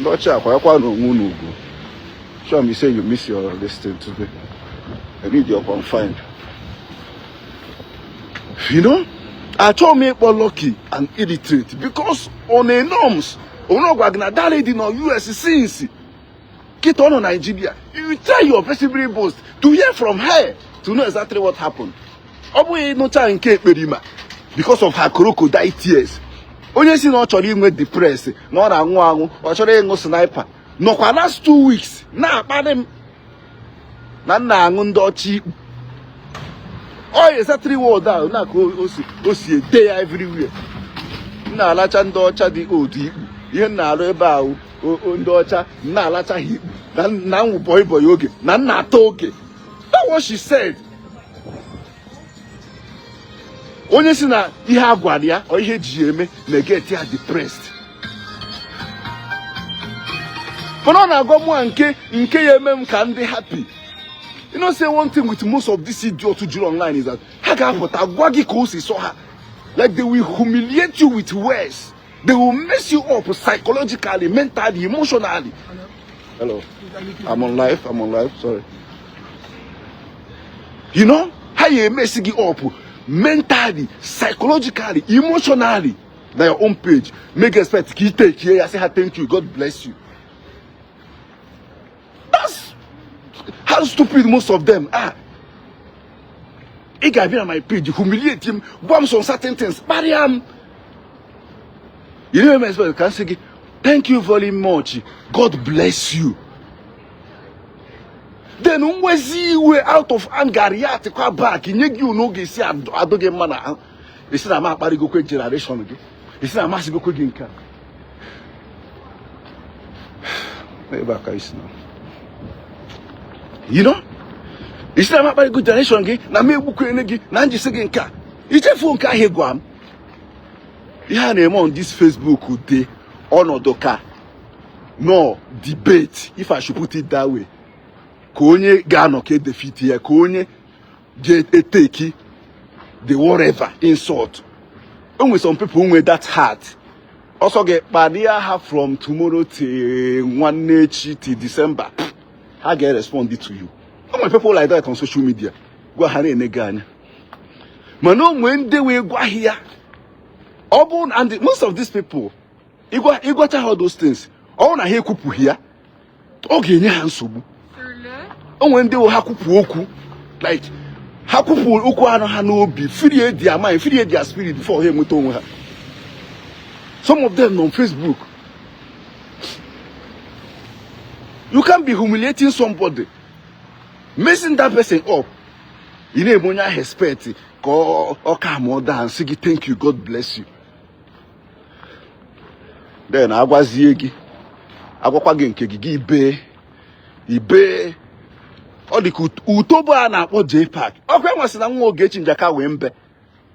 Not sure. Show me say you miss your this thing today. I need your confined. You know, I told me about lucky and illiterate because on the norms, that lady in the US since get on Nigeria. You try your possible boast to hear from her to know exactly what happened. Because of her crocodile tears. Only see not only depressed, not a sniper. No, for last 2 weeks. Now, madam, cheap. Oh, exactly what that. Now, go see a day everywhere. Now, Lachan the old. You know about Undocha, now Lacha hip. Now, boy, okay. Now, not okay. That's what she said. Only see na ihe agwadia or ihe GM na get here depressed. But on go mo nke yemem can be happy. You know, say one thing with most of this idiots to do online is that like they will humiliate you with words. They will mess you up psychologically, mentally, emotionally. Hello. I'm on live. Sorry. You know how you mess you up mentally, psychologically, emotionally. Now your own page. Make expect key take here. I say thank you. God bless you. That's how stupid most of them are. He got me on my page, humiliate him, bombs on certain things. But you know what I can say? Thank you very much. God bless you. Then when we out of anger, yeah, to come back. You know, you see, I don't get money. You see, I'm a go quick generation again. You see, I'm a go quick income. You know, you see, I'm a good generation again. Now, me book again. Now, you see, again, you just phone car here, Guam. You have name on this Facebook today, on Odoka. No debate, if I should put it that way. Konye Gano ke defeat here, Konye get a takey, the whatever insult. Only some people with that heart. Also get Badia have from tomorrow to 1 till December. I get responded to you. How many people like that on social media? Go ahead and again. Manon when they will go here. And most of these people, you got to all those things. I want to hear kupu here. Okay, yeah, handsome. And when they will have kupu like hakupu oku ano be free their mind, free their spirit before him with her. Some of them on Facebook. You can't be humiliating somebody, messing that person up. You know, when you expect go okay more than say thank you, God bless you. Then I was yegi. I go again kegi ibe. All the utoba na po J Park. Okay, was na nwo get njaka we mbe.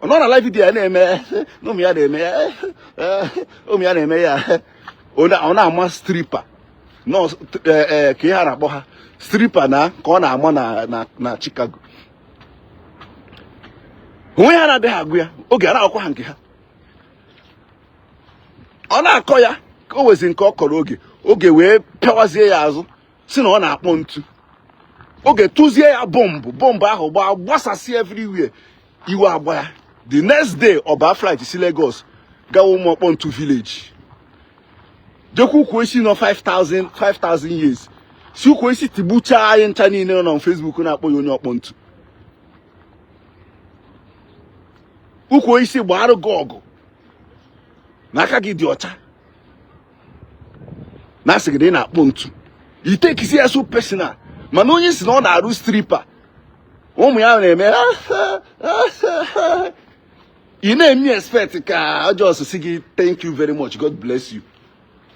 Ono na live video na eme. No me ya na eme. O me ya na eme ya. Ona ama stripper. No ke ha na akpọ ha. Stripper na ka ọ na ama na Chicago. Onwe ya na de ha agụ ya. Oge ara akwa ha nke ha. Ọ na-akọ ya ka o wezi nke ọ kọrọ oge wee pịawazie ya azụ si na ọ na-akpọ ntu. Oge tụzie ya bomb ahụ gbasasị everywhere. Iwe agba ya. The next day ọba flight si Lagos gawa ụmụọkpọ ntu village. Jekwu kwuo isi nọ 5,000 years. Si kwuo isi tibucha anyị ncha niile nọ na Facebook na-akpọ ya onye ọkpọ ntu. Ukwu isi gbaarụ gị ọgụ n'aka gị dị ọcha na asị gị na-akpọ ntu itekisi ya so personal mana onye si na ọ na-arụ stripper ụmụ ya na-eme ị na-eme expect ka just si gị thank you very much, God bless you.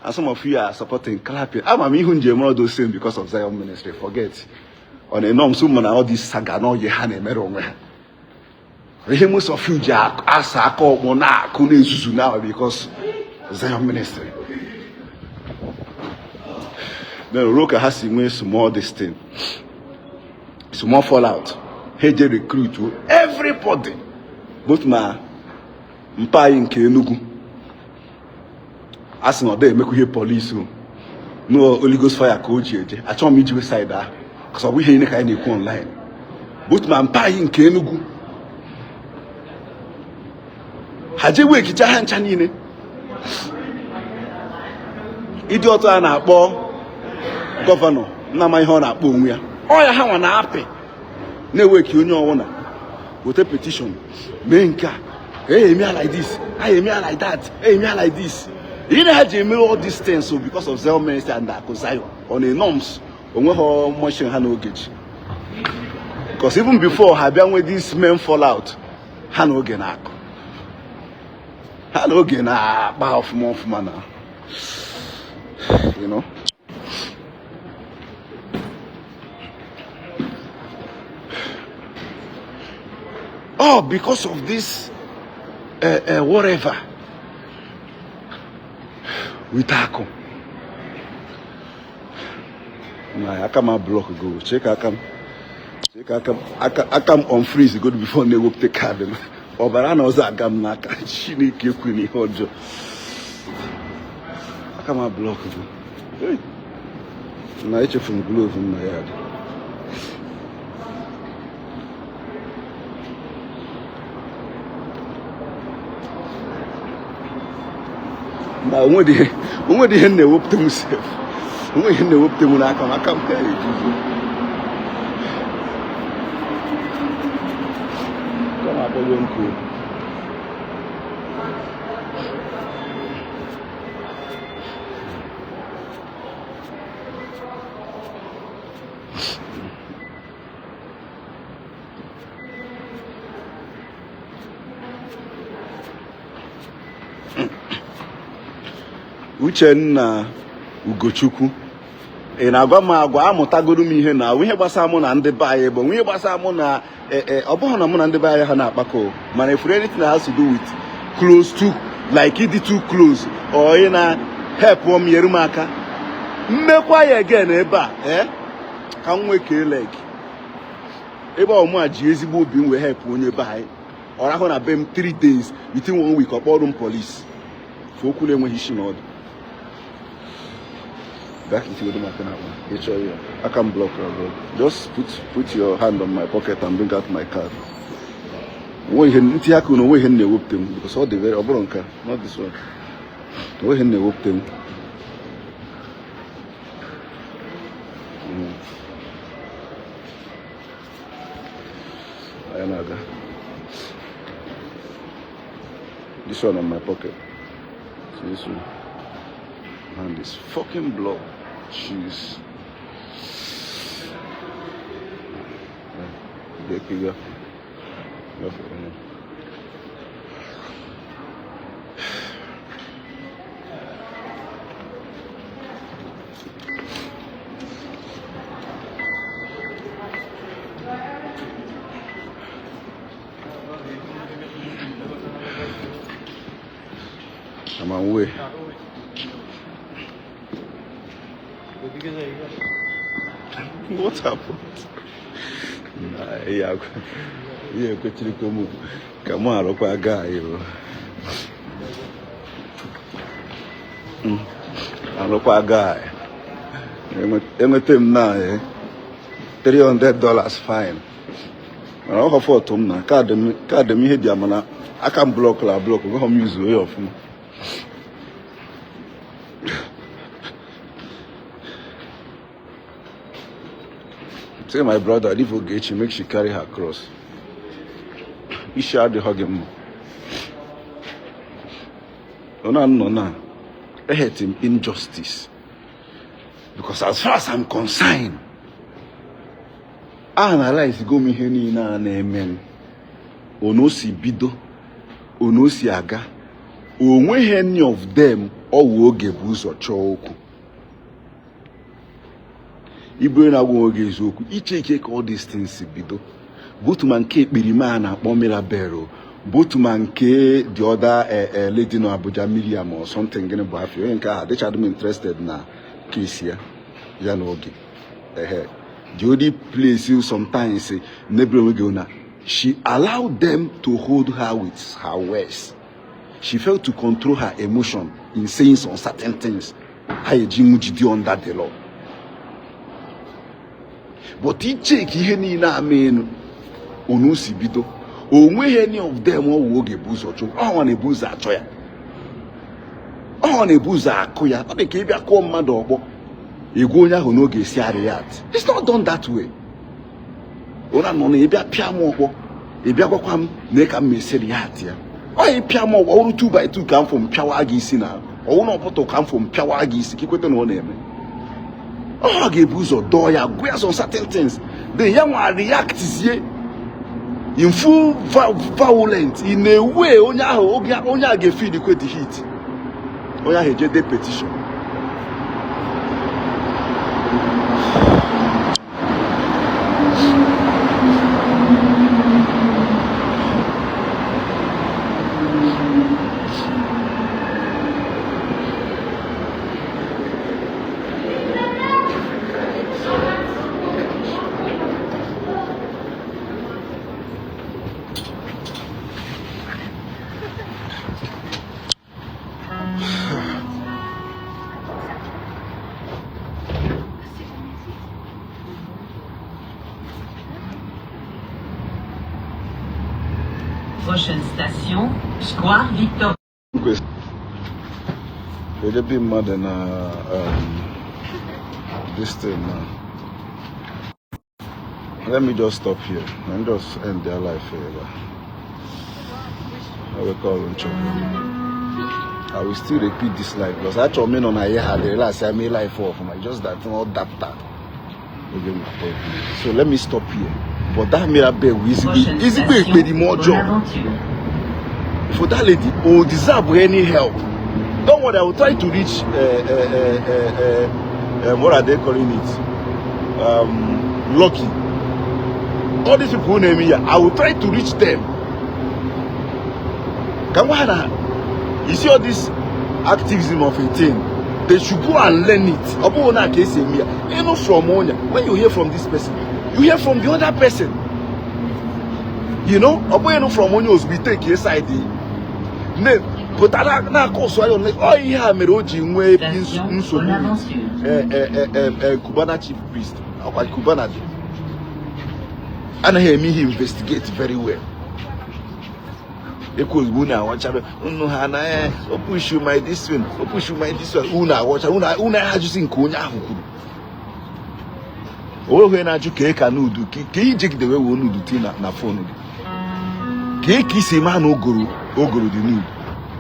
And some of you are supporting, clapping. I'm even all those things because of Zion ministry. Forget. On a norm, someone all this saga no ye hane meron. Most of you are asako mona kune zuzu now because Zion ministry. Then Roka has seen small this thing. Small fallout. He recruit to everybody. Both my mpa in Kenugu. As not there, make we police. No Holy Ghost fire coach. I told me to side that because we hear any online. Both my mpa in Kenugu. Haje we kicha hancha nine. Idiot a na-akpọ governor na ma ihe ọ na-akpọ onwe ya. Ọ ya ha nwa na-apị. Na-eweki onye ọwụna. With a petition. Menka. Hey, me like this. Hey, me like that. Hey, me like this. You know how to make all these things so because of Zion ministry and Akosayo on the norms. On how much you have gauge. Because even before Habian with these men fall out, Hano Genak. Hano Gena Bath Month manner. You know. Oh, because of this whatever. We tackle. I come block go. Check I come on freeze go before they work the card. Or barana was a gam naka. She need keep queenie hojo. I come block go. Hey. Na eche from glove in my head. Na onwe dị ihe na-ewepụta m sef. Onwe ihe na-ewepụta m n'aka m aka m ka ejuju. Kama akpọrọ nkụ. Uchenna Ugochukwu ị na-agwa m agwa amụtagoro m ihe na ihe gbasara mụ na ndị be anyị bụ ihe gbasara mụ na ọ bụghị na mụ na ndị be anyị ha na-akpakọ mana if anything that has to do with close to like ịdị too close or ị na help m nyere m aka mmekwa ya again ebe a ka m nwee kee leg ebe ọmụ a ji ezigbo obi m wee help onye be anyị ọ rahụ na be m 3 days within 1 week ọ kpọrọ m police for okwu enweghị isi n'ọdụ. Back into the market now. I can block her, bro. Just put your hand on my pocket and bring out my card. Because all the very obronka, not this one. Where he whoop them. This one on my pocket. See this one. And this fucking block. Jeez. There you go. I'm on way. What happened? Yeah, quickly come on, look at guy. I look at guy. Anything now, $300 fine. I don't have for Tom now. Card me head yamana. I can block go home use way of me. Say my brother, if you get she make she carry her cross. He shared the hug him. No. I hate him injustice. Because as far as I'm concerned, I analyze go me heni na amen. Ono si bido, ono si aga. Onwe any of them ọwụ oge bụ ụzọ chọọ okwu. Iburu na-agwa oge eziokwu iche ike ka all these things bido. Both man nke ekperima na-akpọ Mirabel, both man nke the other lady no Abuja Miriam or something gịnị bụ afọ onye nke ahụ adịchadị m interested na case ya n'oge. The only place you sometimes say she allowed them to hold her with her words. She failed to control her emotion in saying some certain things. Under the law. But he check he na amen onusi bido. Onwe any of them will get booze or choke. Oh, on a booze at choya. Oh, on a booze at koya. But they gave a call mad or it's not done that way. Ona no na ebia piamo ho. Ebia kwakwam na ka meseri hatia. O e piamo wo 2 by 2 come from piawa agisi na. O no poto come from piawa agisi kikwete no na eme. Oh ga ebuzo do ya go some certain things. The young one react here in full violent in a way onya ga feel the heat. Onya heje the petition. Prochaine station, Square Victor. It'll be more than this thing now. Let me just stop here and just end their life here. I will call them children. I will still repeat this life because I told me on I had the last I made life off. I just that all that. So let me stop here. But that Mirabel easy pay the more job. For that lady, who deserve any help. Don't worry, I will try to reach what are they calling it? Lucky. All these people who name me here, I will try to reach them. You see all this activism of a thing, they should go and learn it. You know from when you hear from this person, you hear from the other person. You know, from when you be take your side. But na course I don't like oh yeah meroji nwe Cubana chief priest or Cubana. And hear me he investigate very well. Because una watch no hana push you my this one, push you my this one. Una watch una haju sin kunya hukuru. O we na ju ke kanu du ke jig the way we nu du na phone. Ke kisi ma no ogoro di nu.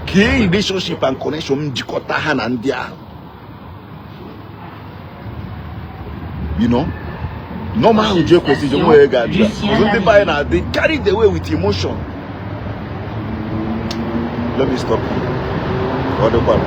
Ke relationship and connection jikota ha na ndi ahụ. You know? Normal uje kwesi je mo e ga dra. Ndị buy na they carry the way with emotion. Let me stop. What about